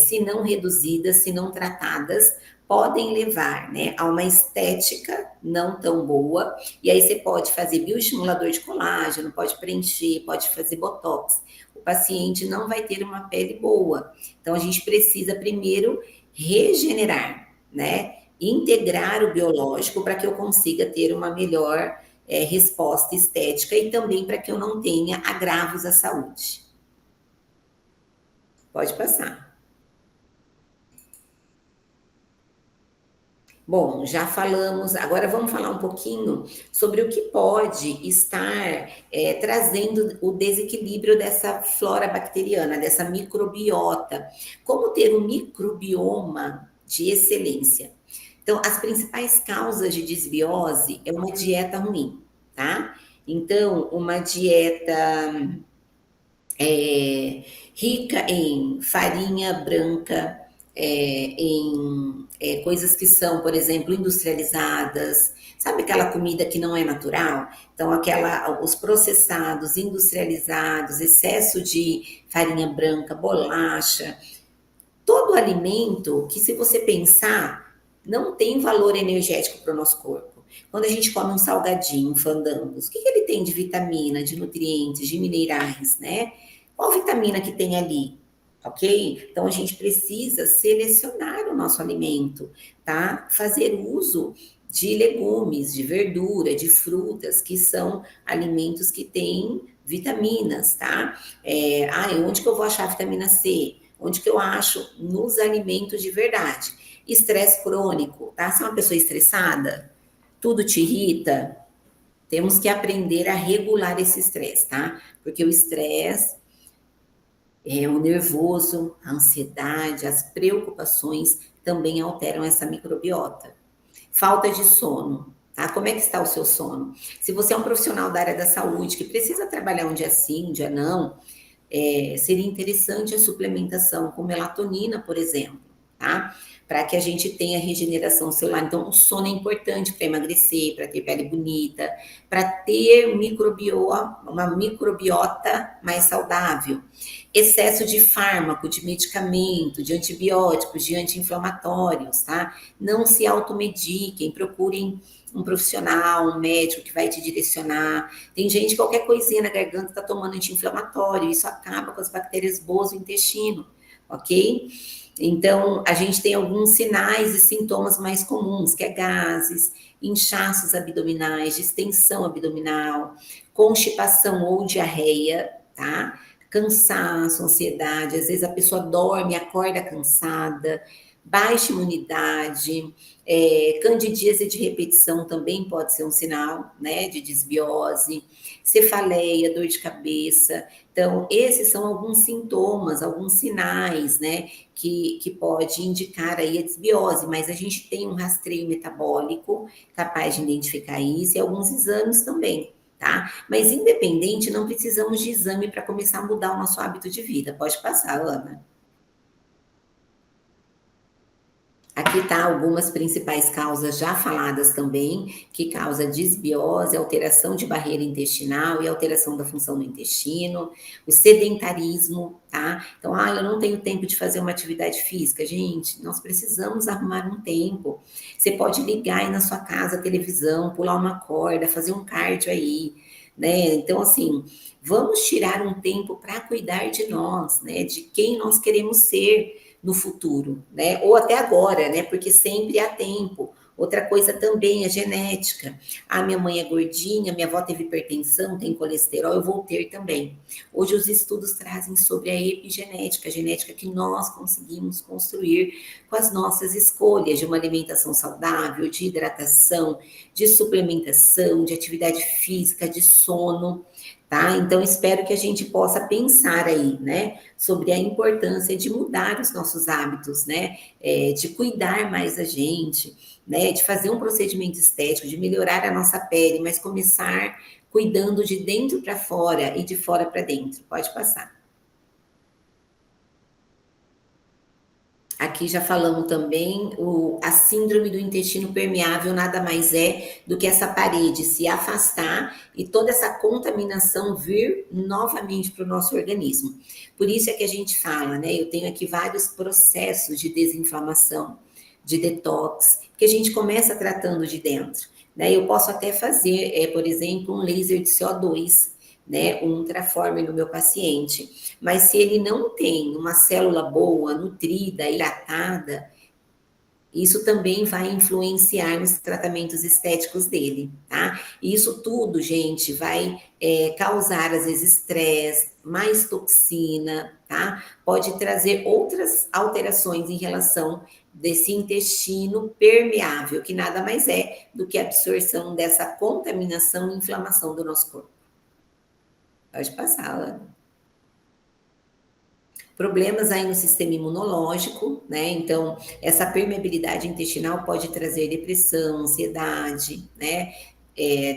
se não reduzidas, se não tratadas, podem levar, né, a uma estética não tão boa. E aí você pode fazer bioestimulador de colágeno, pode preencher, pode fazer botox. O paciente não vai ter uma pele boa. Então a gente precisa primeiro regenerar, né? Integrar o biológico para que eu consiga ter uma melhor resposta estética e também para que eu não tenha agravos à saúde. Pode passar. Bom, já falamos, agora vamos falar um pouquinho sobre o que pode estar trazendo o desequilíbrio dessa flora bacteriana, dessa microbiota. Como ter um microbioma de excelência? Então, as principais causas de desbiose é uma dieta ruim, tá? Então, uma dieta rica em farinha branca, em coisas que são, por exemplo, industrializadas. Sabe aquela comida que não é natural? Então, os processados, industrializados, excesso de farinha branca, bolacha, todo alimento que, se você pensar, não tem valor energético para o nosso corpo. Quando a gente come um salgadinho, um fandangos, o que ele tem de vitamina, de nutrientes, de minerais, né? Qual vitamina que tem ali? Ok? Então a gente precisa selecionar o nosso alimento, tá? Fazer uso de legumes, de verdura, de frutas, que são alimentos que têm vitaminas, tá? Onde que eu vou achar vitamina C? Onde que eu acho? Nos alimentos de verdade. Estresse crônico, tá? Se é uma pessoa estressada, tudo te irrita, temos que aprender a regular esse estresse, tá? Porque o estresse o nervoso, a ansiedade, as preocupações também alteram essa microbiota. Falta de sono, tá? Como é que está o seu sono? Se você é um profissional da área da saúde que precisa trabalhar um dia sim, um dia não, seria interessante a suplementação com melatonina, por exemplo, tá? Para que a gente tenha regeneração celular. Então, o sono é importante para emagrecer, para ter pele bonita, para ter uma microbiota mais saudável. Excesso de fármaco, de medicamento, de antibióticos, de anti-inflamatórios, tá? Não se automediquem, procurem um profissional, um médico que vai te direcionar. Tem gente, qualquer coisinha na garganta está tomando anti-inflamatório, isso acaba com as bactérias boas do intestino, ok? Então, a gente tem alguns sinais e sintomas mais comuns, que é gases, inchaços abdominais, distensão abdominal, constipação ou diarreia, tá? Cansaço, ansiedade, às vezes a pessoa dorme, acorda cansada, baixa imunidade, candidíase de repetição também pode ser um sinal, né, de desbiose, cefaleia, dor de cabeça. Então, esses são alguns sintomas, alguns sinais, né, que pode indicar aí a desbiose, mas a gente tem um rastreio metabólico capaz de identificar isso e alguns exames também, tá? Mas independente, não precisamos de exame para começar a mudar o nosso hábito de vida. Pode passar, Ana. Aqui tá algumas principais causas já faladas também, que causa desbiose, alteração de barreira intestinal e alteração da função do intestino, o sedentarismo, tá? Então, eu não tenho tempo de fazer uma atividade física. Gente, nós precisamos arrumar um tempo. Você pode ligar aí na sua casa a televisão, pular uma corda, fazer um cardio aí, né? Então, assim, vamos tirar um tempo para cuidar de nós, né? De quem nós queremos ser no futuro, né? Ou até agora, né? Porque sempre há tempo. Outra coisa também é genética. Minha mãe é gordinha, minha avó teve hipertensão, tem colesterol, eu vou ter também. Hoje os estudos trazem sobre a epigenética, a genética que nós conseguimos construir com as nossas escolhas de uma alimentação saudável, de hidratação, de suplementação, de atividade física, de sono. Tá? Então, espero que a gente possa pensar aí, né, sobre a importância de mudar os nossos hábitos, né, de cuidar mais da gente, né, de fazer um procedimento estético, de melhorar a nossa pele, mas começar cuidando de dentro para fora e de fora para dentro. Pode passar. Aqui já falamos também, a síndrome do intestino permeável nada mais é do que essa parede se afastar e toda essa contaminação vir novamente para o nosso organismo. Por isso é que a gente fala, né? Eu tenho aqui vários processos de desinflamação, de detox, que a gente começa tratando de dentro. Né? Eu posso até fazer, por exemplo, um laser de CO2, né, um Ultraformer no meu paciente. Mas se ele não tem uma célula boa, nutrida, hidratada, isso também vai influenciar nos tratamentos estéticos dele, tá? E isso tudo, gente, vai causar, às vezes, estresse, mais toxina, tá? Pode trazer outras alterações em relação desse intestino permeável, que nada mais é do que a absorção dessa contaminação e inflamação do nosso corpo. Pode passar, Ana. Problemas aí no sistema imunológico, né? Então, essa permeabilidade intestinal pode trazer depressão, ansiedade, né?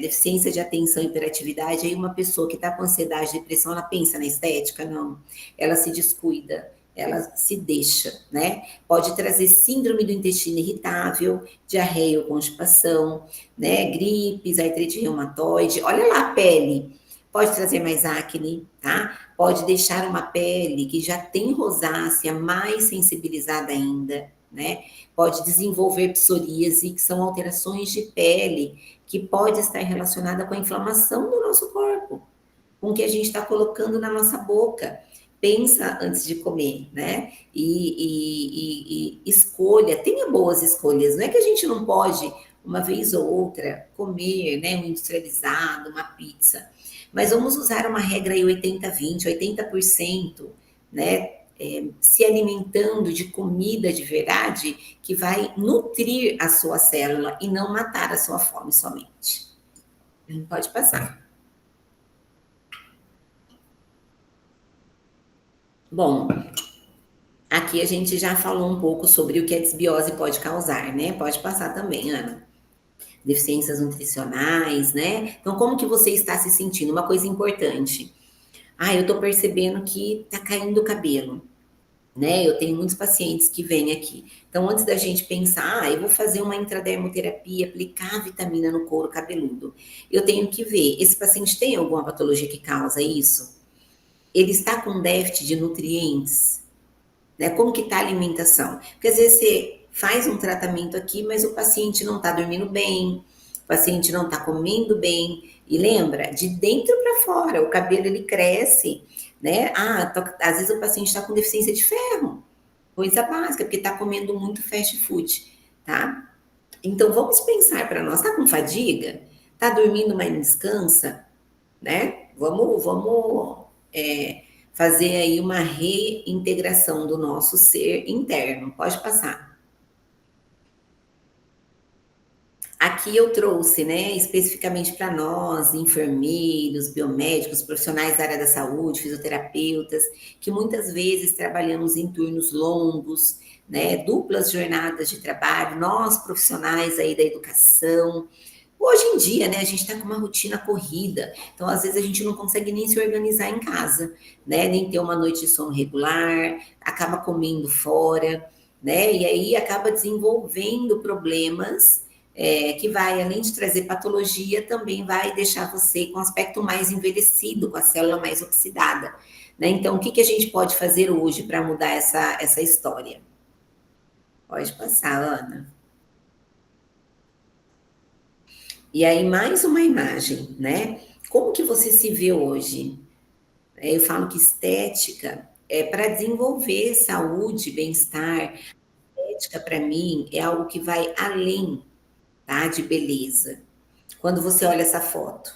Deficiência de atenção e hiperatividade. Aí uma pessoa que está com ansiedade, depressão, ela pensa na estética? Não. Ela se descuida, ela se deixa, né? Pode trazer síndrome do intestino irritável, diarreia ou constipação, né? Gripes, artrite reumatoide. Olha lá a pele. Pode trazer mais acne, tá? Pode deixar uma pele que já tem rosácea mais sensibilizada ainda, né? Pode desenvolver psoríase, que são alterações de pele que pode estar relacionada com a inflamação do nosso corpo, com o que a gente está colocando na nossa boca. Pensa antes de comer, né? E escolha, tenha boas escolhas. Não é que a gente não pode uma vez ou outra, comer, né, um industrializado, uma pizza. Mas vamos usar uma regra aí 80-20, 80%, né, se alimentando de comida de verdade, que vai nutrir a sua célula e não matar a sua fome somente. Pode passar. Bom, aqui a gente já falou um pouco sobre o que a desbiose pode causar, né? Pode passar também, Ana. Deficiências nutricionais, né? Então, como que você está se sentindo? Uma coisa importante. Eu tô percebendo que tá caindo o cabelo, né? Eu tenho muitos pacientes que vêm aqui. Então, antes da gente pensar, eu vou fazer uma intradermoterapia, aplicar vitamina no couro cabeludo, eu tenho que ver, esse paciente tem alguma patologia que causa isso? Ele está com déficit de nutrientes? Né? Como que está a alimentação? Porque às vezes você faz um tratamento aqui, mas o paciente não está dormindo bem, o paciente não está comendo bem. E lembra, de dentro para fora, o cabelo ele cresce, né? Às vezes o paciente está com deficiência de ferro, coisa básica, porque está comendo muito fast food, tá? Então vamos pensar para nós, está com fadiga? Está dormindo, mas não descansa? Né? Vamos fazer aí uma reintegração do nosso ser interno. Pode passar. Aqui eu trouxe, né, especificamente para nós, enfermeiros, biomédicos, profissionais da área da saúde, fisioterapeutas, que muitas vezes trabalhamos em turnos longos, né, duplas jornadas de trabalho, nós profissionais aí da educação. Hoje em dia, né, a gente está com uma rotina corrida, então às vezes a gente não consegue nem se organizar em casa, né, nem ter uma noite de sono regular, acaba comendo fora, né, e aí acaba desenvolvendo problemas que vai, além de trazer patologia, também vai deixar você com um aspecto mais envelhecido, com a célula mais oxidada, né? Então, o que a gente pode fazer hoje para mudar essa história? Pode passar, Ana. E aí, mais uma imagem, né? Como que você se vê hoje? Eu falo que estética é para desenvolver saúde, bem-estar. Estética, para mim, é algo que vai além, tá, de beleza. Quando você olha essa foto,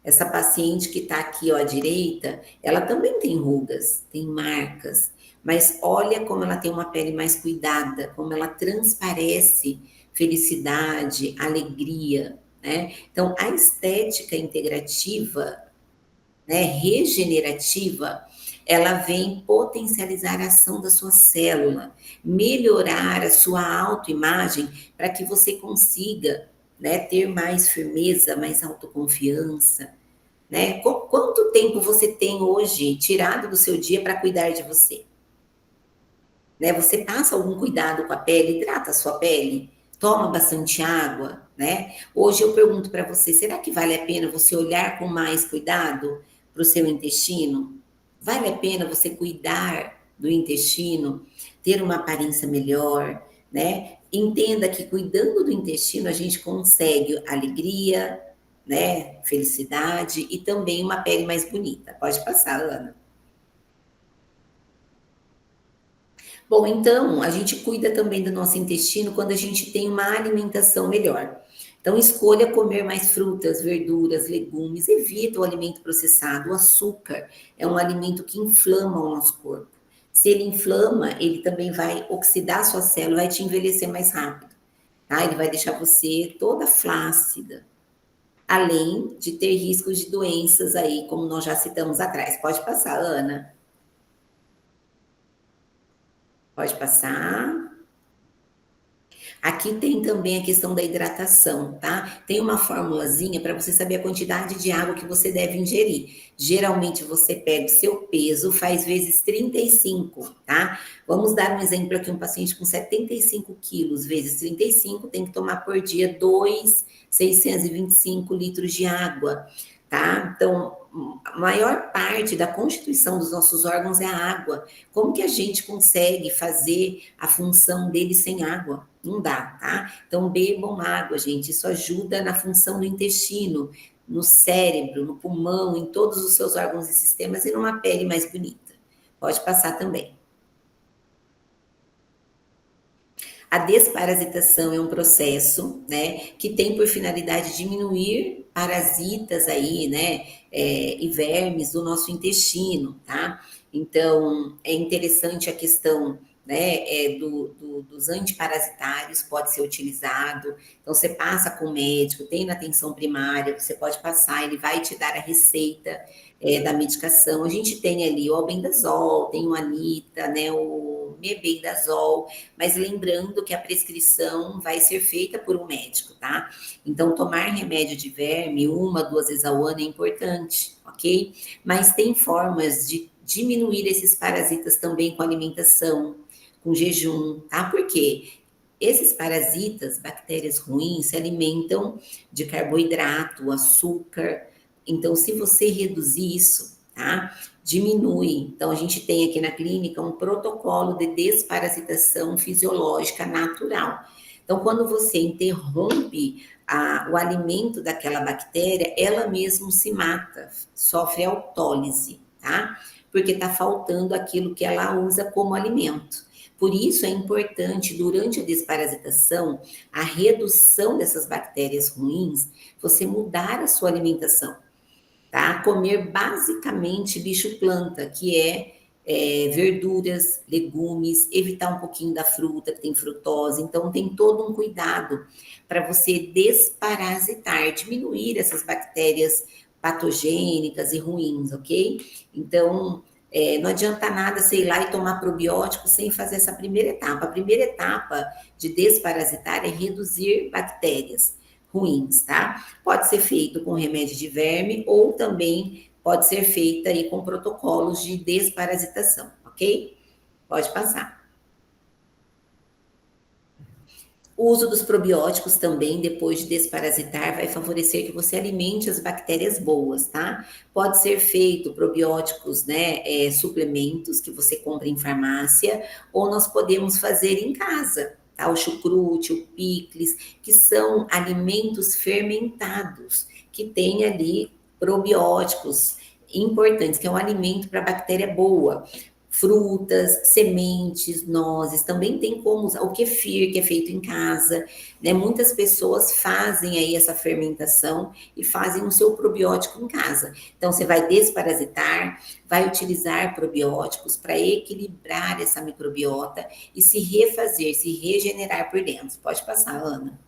essa paciente que está aqui ó, à direita, ela também tem rugas, tem marcas, mas olha como ela tem uma pele mais cuidada, como ela transparece felicidade, alegria, né? Então, a estética integrativa, né, regenerativa, ela vem potencializar a ação da sua célula, melhorar a sua autoimagem para que você consiga, né, ter mais firmeza, mais autoconfiança, né? Quanto tempo você tem hoje tirado do seu dia para cuidar de você? Né? Você passa algum cuidado com a pele, hidrata a sua pele, toma bastante água, né? Hoje eu pergunto para você, será que vale a pena você olhar com mais cuidado para o seu intestino? Vale a pena você cuidar do intestino, ter uma aparência melhor, né? Entenda que cuidando do intestino a gente consegue alegria, né? Felicidade e também uma pele mais bonita. Pode passar, Ana. Bom, então a gente cuida também do nosso intestino quando a gente tem uma alimentação melhor. Então, escolha comer mais frutas, verduras, legumes, evita o alimento processado. O açúcar é um alimento que inflama o nosso corpo. Se ele inflama, ele também vai oxidar a sua célula, vai te envelhecer mais rápido, tá? Ele vai deixar você toda flácida, além de ter riscos de doenças aí, como nós já citamos atrás. Pode passar, Ana. Pode passar. Aqui tem também a questão da hidratação, tá? Tem uma formulazinha para você saber a quantidade de água que você deve ingerir. Geralmente você pega o seu peso, faz vezes 35, tá? Vamos dar um exemplo aqui, um paciente com 75 quilos vezes 35 tem que tomar por dia 2,625 litros de água, tá? Então, a maior parte da constituição dos nossos órgãos é a água. Como que a gente consegue fazer a função dele sem água? Não dá, tá? Então, bebam água, gente. Isso ajuda na função do intestino, no cérebro, no pulmão, em todos os seus órgãos e sistemas e numa pele mais bonita. Pode passar também. A desparasitação é um processo, né, que tem por finalidade diminuir parasitas aí, né, e vermes do nosso intestino, tá? Então, é interessante a questão, né, dos antiparasitários, pode ser utilizado. Então, você passa com o médico, tem na atenção primária, você pode passar, ele vai te dar a receita da medicação. A gente tem ali o albendazol, tem o Anita, né, o mebendazol, mas lembrando que a prescrição vai ser feita por um médico, tá? Então, tomar remédio de verme 1, 2 vezes ao ano é importante, ok? Mas tem formas de diminuir esses parasitas também com alimentação, com jejum, tá? Por quê? Esses parasitas, bactérias ruins, se alimentam de carboidrato, açúcar. Então, se você reduzir isso, tá? Diminui. Então, a gente tem aqui na clínica um protocolo de desparasitação fisiológica natural. Então, quando você interrompe o alimento daquela bactéria, ela mesmo se mata, sofre autólise, tá? Porque está faltando aquilo que ela usa como alimento. Por isso é importante, durante a desparasitação, a redução dessas bactérias ruins, você mudar a sua alimentação, tá? Comer basicamente bicho-planta, que verduras, legumes, evitar um pouquinho da fruta, que tem frutose. Então, tem todo um cuidado para você desparasitar, diminuir essas bactérias patogênicas e ruins, ok? Então, não adianta nada, sei lá, e tomar probiótico sem fazer essa primeira etapa. A primeira etapa de desparasitar é reduzir bactérias ruins, tá? Pode ser feito com remédio de verme ou também pode ser feita aí com protocolos de desparasitação, ok? Pode passar. O uso dos probióticos também, depois de desparasitar, vai favorecer que você alimente as bactérias boas, tá? Pode ser feito probióticos, né, suplementos que você compra em farmácia, ou nós podemos fazer em casa, tá? O chucrute, o picles, que são alimentos fermentados, que tem ali probióticos importantes, que é um alimento para bactéria boa. Frutas, sementes, nozes, também tem como usar o kefir, que é feito em casa, né? Muitas pessoas fazem aí essa fermentação e fazem o seu probiótico em casa. Então, você vai desparasitar, vai utilizar probióticos para equilibrar essa microbiota e se refazer, se regenerar por dentro. Pode passar, Ana.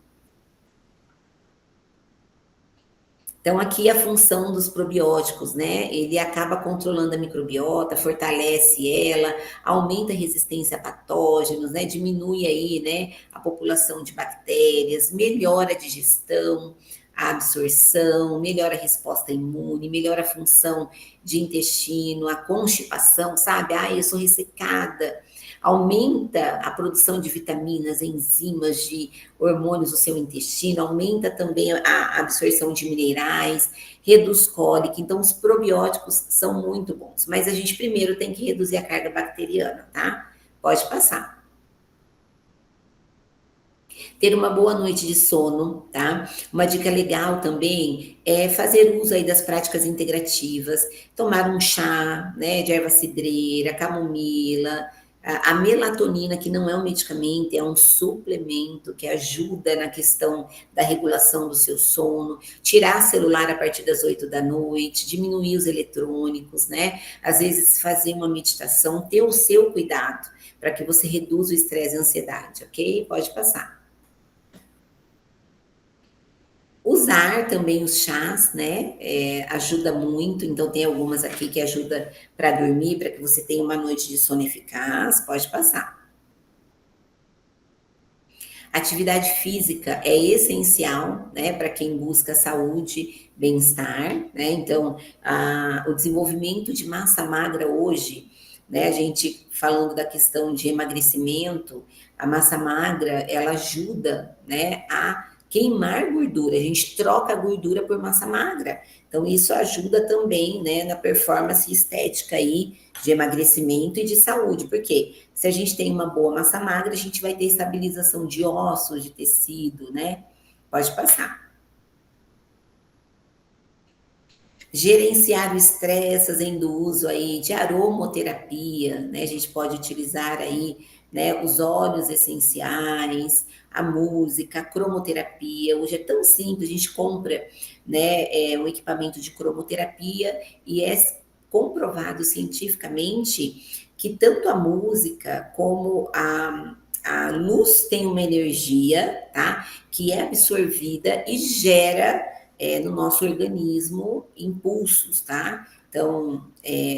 Então, aqui a função dos probióticos, né? Ele acaba controlando a microbiota, fortalece ela, aumenta a resistência a patógenos, né? Diminui aí, né, a população de bactérias, melhora a digestão, a absorção, melhora a resposta imune, melhora a função de intestino, a constipação, sabe? Ah, eu sou ressecada. Aumenta a produção de vitaminas, enzimas, de hormônios do seu intestino, aumenta também a absorção de minerais, reduz cólica. Então, os probióticos são muito bons. Mas a gente primeiro tem que reduzir a carga bacteriana, tá? Pode passar. Ter uma boa noite de sono, tá? Uma dica legal também é fazer uso aí das práticas integrativas, tomar um chá, né, de erva cidreira, camomila, a melatonina, que não é um medicamento, é um suplemento que ajuda na questão da regulação do seu sono, tirar celular a partir das 8 da noite, diminuir os eletrônicos, né? Às vezes fazer uma meditação, ter o seu cuidado para que você reduza o estresse e a ansiedade, ok? Pode passar. Usar também os chás, né? Ajuda muito. Então, tem algumas aqui que ajuda para dormir, para que você tenha uma noite de sono eficaz. Pode passar. Atividade física é essencial, né, para quem busca saúde, bem-estar, né? Então, o desenvolvimento de massa magra hoje, né, a gente falando da questão de emagrecimento, a massa magra, ela ajuda, né, a queimar gordura. A gente troca a gordura por massa magra. Então, isso ajuda também, né, na performance estética aí de emagrecimento e de saúde. Por quê? Se a gente tem uma boa massa magra, a gente vai ter estabilização de ossos, de tecido, né? Pode passar. Gerenciar o estresse, fazendo uso aí de aromoterapia, né? A gente pode utilizar aí né? Os óleos essenciais, a música, a cromoterapia. Hoje é tão simples, a gente compra, né, um equipamento de cromoterapia e é comprovado cientificamente que tanto a música como a luz tem uma energia, tá? Que é absorvida e gera no nosso organismo impulsos, tá? Então,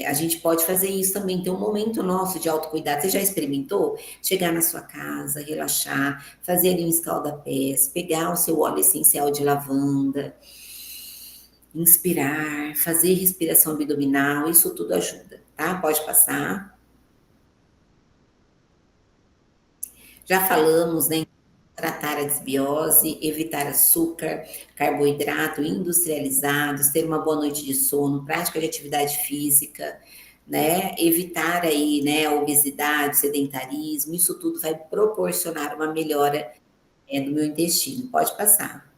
a gente pode fazer isso também, ter um momento nosso de autocuidado. Você já experimentou? Chegar na sua casa, relaxar, fazer ali um escalda-pés, pegar o seu óleo essencial de lavanda, inspirar, fazer respiração abdominal, isso tudo ajuda, tá? Pode passar. Já falamos, né? Tratar a desbiose, evitar açúcar, carboidrato industrializados, ter uma boa noite de sono, prática de atividade física, né? Evitar aí, né, a obesidade, sedentarismo, isso tudo vai proporcionar uma melhora do meu intestino. Pode passar.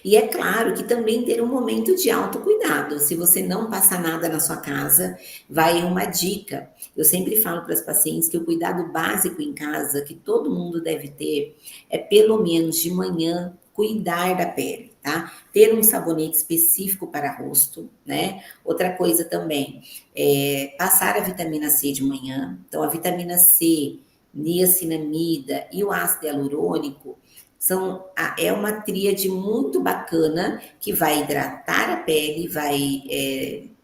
E é claro que também ter um momento de autocuidado. Se você não passa nada na sua casa, vai uma dica. Eu sempre falo para as pacientes que o cuidado básico em casa, que todo mundo deve ter, é pelo menos de manhã cuidar da pele, tá? Ter um sabonete específico para rosto, né? Outra coisa também, passar a vitamina C de manhã. Então, a vitamina C, niacinamida e o ácido hialurônico é uma tríade muito bacana que vai hidratar a pele, vai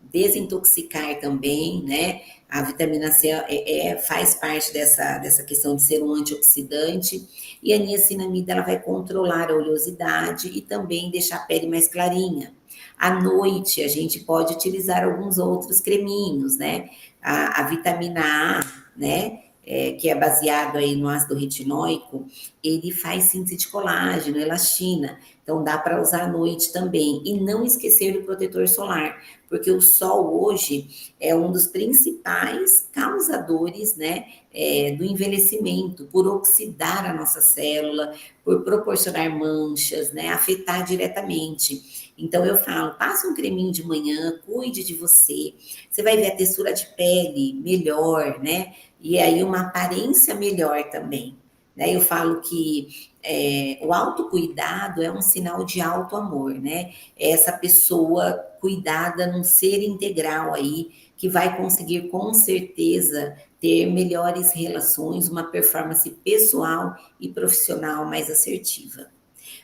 desintoxicar também, né? A vitamina C faz parte dessa questão de ser um antioxidante e a niacinamida ela vai controlar a oleosidade e também deixar a pele mais clarinha. À noite a gente pode utilizar alguns outros creminhos, né? A vitamina A, né? Que é baseado aí no ácido retinóico, ele faz síntese de colágeno, elastina. Então dá para usar à noite também. E não esquecer do protetor solar, porque o sol hoje é um dos principais causadores, né, do envelhecimento, por oxidar a nossa célula, por proporcionar manchas, né, afetar diretamente. Então eu falo, passa um creminho de manhã, cuide de você. Você vai ver a textura de pele melhor, né? E aí uma aparência melhor também. Né? Eu falo que o autocuidado é um sinal de alto amor, né? É essa pessoa cuidada num ser integral aí, que vai conseguir com certeza ter melhores relações, uma performance pessoal e profissional mais assertiva.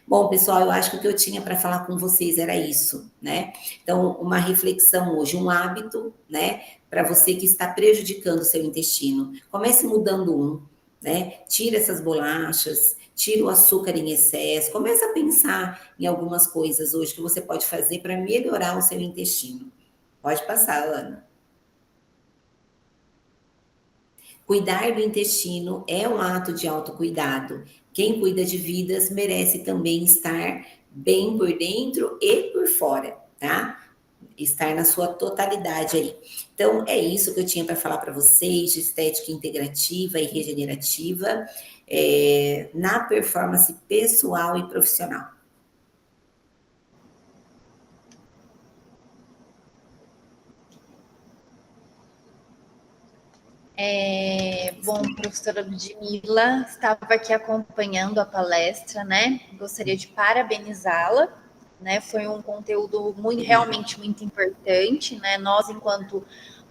Bom, pessoal, eu acho que o que eu tinha para falar com vocês era isso, né? Então, uma reflexão hoje, um hábito, né? Para você que está prejudicando o seu intestino. Comece mudando né? Tira essas bolachas, tira o açúcar em excesso. Comece a pensar em algumas coisas hoje que você pode fazer para melhorar o seu intestino. Pode passar, Ana. Cuidar do intestino é um ato de autocuidado. Quem cuida de vidas merece também estar bem por dentro e por fora, tá? Estar na sua totalidade aí. Então, é isso que eu tinha para falar para vocês de estética integrativa e regenerativa na performance pessoal e profissional. Bom, professora Ludmila, estava aqui acompanhando a palestra, né? Gostaria de parabenizá-la, né? Foi um conteúdo realmente muito importante, né? Nós, enquanto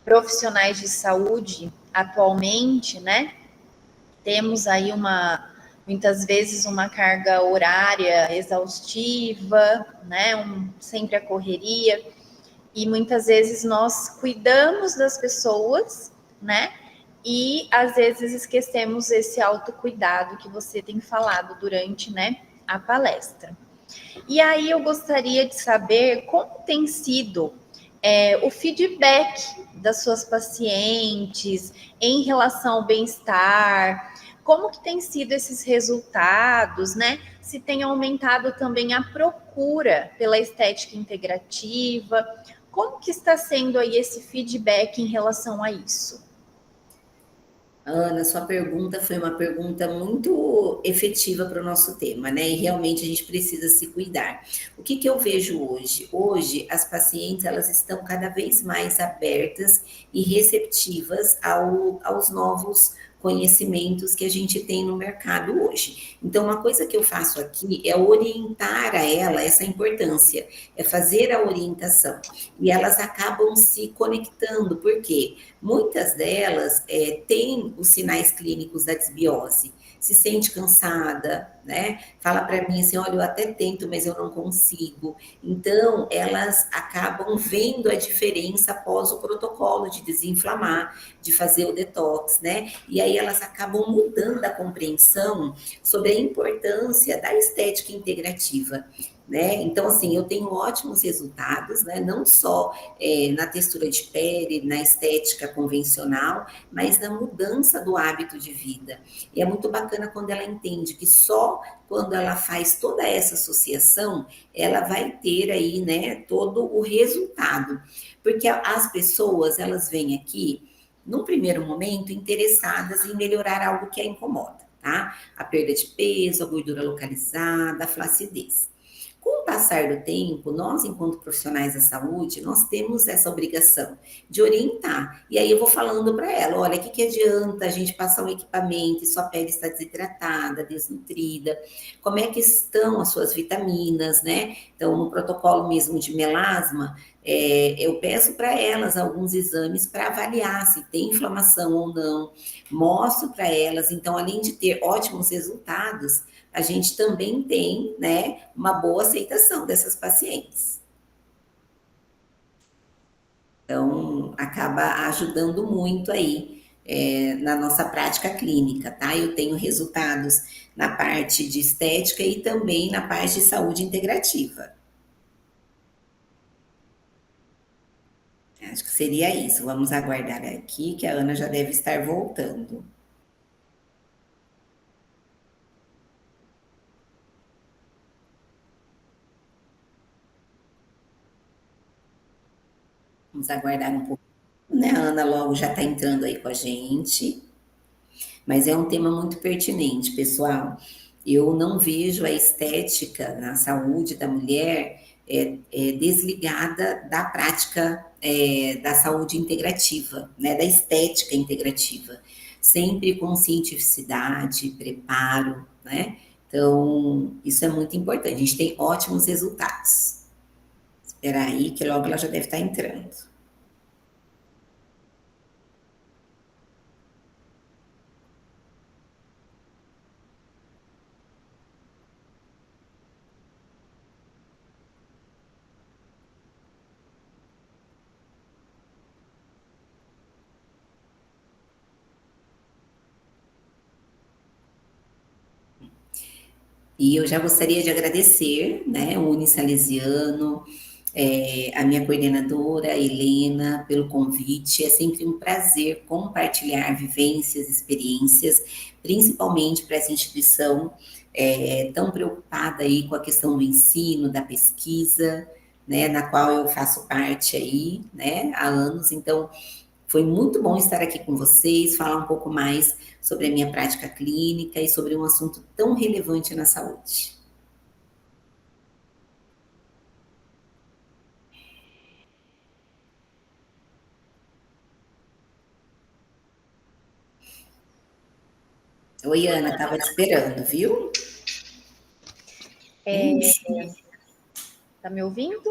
profissionais de saúde, atualmente, né? Temos aí muitas vezes uma carga horária exaustiva, né? Sempre a correria, e muitas vezes nós cuidamos das pessoas, né? E às vezes esquecemos esse autocuidado que você tem falado durante, né, a palestra. E aí eu gostaria de saber como tem sido o feedback das suas pacientes em relação ao bem-estar, como que tem sido esses resultados, né? Se tem aumentado também a procura pela estética integrativa, como que está sendo aí esse feedback em relação a isso? Ana, sua pergunta foi uma pergunta muito efetiva para o nosso tema, né? E realmente a gente precisa se cuidar. O que que eu vejo hoje? Hoje, as pacientes, elas estão cada vez mais abertas e receptivas aos novos conhecimentos que a gente tem no mercado hoje. Então, uma coisa que eu faço aqui é orientar a ela essa importância, é fazer a orientação. E elas acabam se conectando, por quê? Muitas delas têm os sinais clínicos da desbiose, se sente cansada, né? Fala para mim assim, olha, eu até tento, mas eu não consigo. Então, elas acabam vendo a diferença após o protocolo de desinflamar, de fazer o detox, né? E aí elas acabam mudando a compreensão sobre a importância da estética integrativa. Né? Então, assim, eu tenho ótimos resultados, né? Não só na textura de pele, na estética convencional, mas na mudança do hábito de vida. E é muito bacana quando ela entende que só quando ela faz toda essa associação, ela vai ter aí, né, todo o resultado. Porque as pessoas, elas vêm aqui, num primeiro momento, interessadas em melhorar algo que a incomoda, tá? A perda de peso, a gordura localizada, a flacidez. Com o passar do tempo, nós, enquanto profissionais da saúde, nós temos essa obrigação de orientar. E aí eu vou falando para ela, olha, o que adianta a gente passar um equipamento e sua pele está desidratada, desnutrida? Como é que estão as suas vitaminas, né? Então, no protocolo mesmo de melasma, eu peço para elas alguns exames para avaliar se tem inflamação ou não. Mostro para elas, então, além de ter ótimos resultados, a gente também tem, né, uma boa aceitação dessas pacientes. Então, acaba ajudando muito aí na nossa prática clínica, tá? Eu tenho resultados na parte de estética e também na parte de saúde integrativa. Acho que seria isso. Vamos aguardar aqui, que a Ana já deve estar voltando. Vamos aguardar um pouco, né? A Ana logo já está entrando aí com a gente. Mas é um tema muito pertinente, pessoal. Eu não vejo a estética na saúde da mulher desligada da prática da saúde integrativa, né, da estética integrativa. Sempre com cientificidade, preparo, né? Então, isso é muito importante. A gente tem ótimos resultados. Espera aí, que logo ela já deve estar entrando. E eu já gostaria de agradecer, né, o Unisalesiano, a minha coordenadora, Helena, pelo convite. É sempre um prazer compartilhar vivências, experiências, principalmente para essa instituição tão preocupada aí com a questão do ensino, da pesquisa, né, na qual eu faço parte aí, né, há anos. Então, foi muito bom estar aqui com vocês, falar um pouco mais sobre a minha prática clínica e sobre um assunto tão relevante na saúde. Oi, Ana, estava te esperando, viu? Isso, Tá me ouvindo?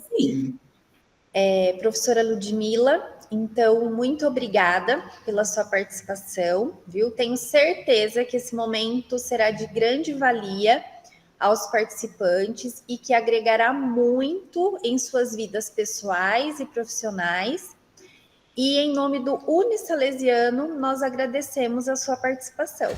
sim. Professora Ludmila, então, muito obrigada pela sua participação, viu? Tenho certeza que esse momento será de grande valia aos participantes e que agregará muito em suas vidas pessoais e profissionais. E em nome do Unisalesiano, nós agradecemos a sua participação.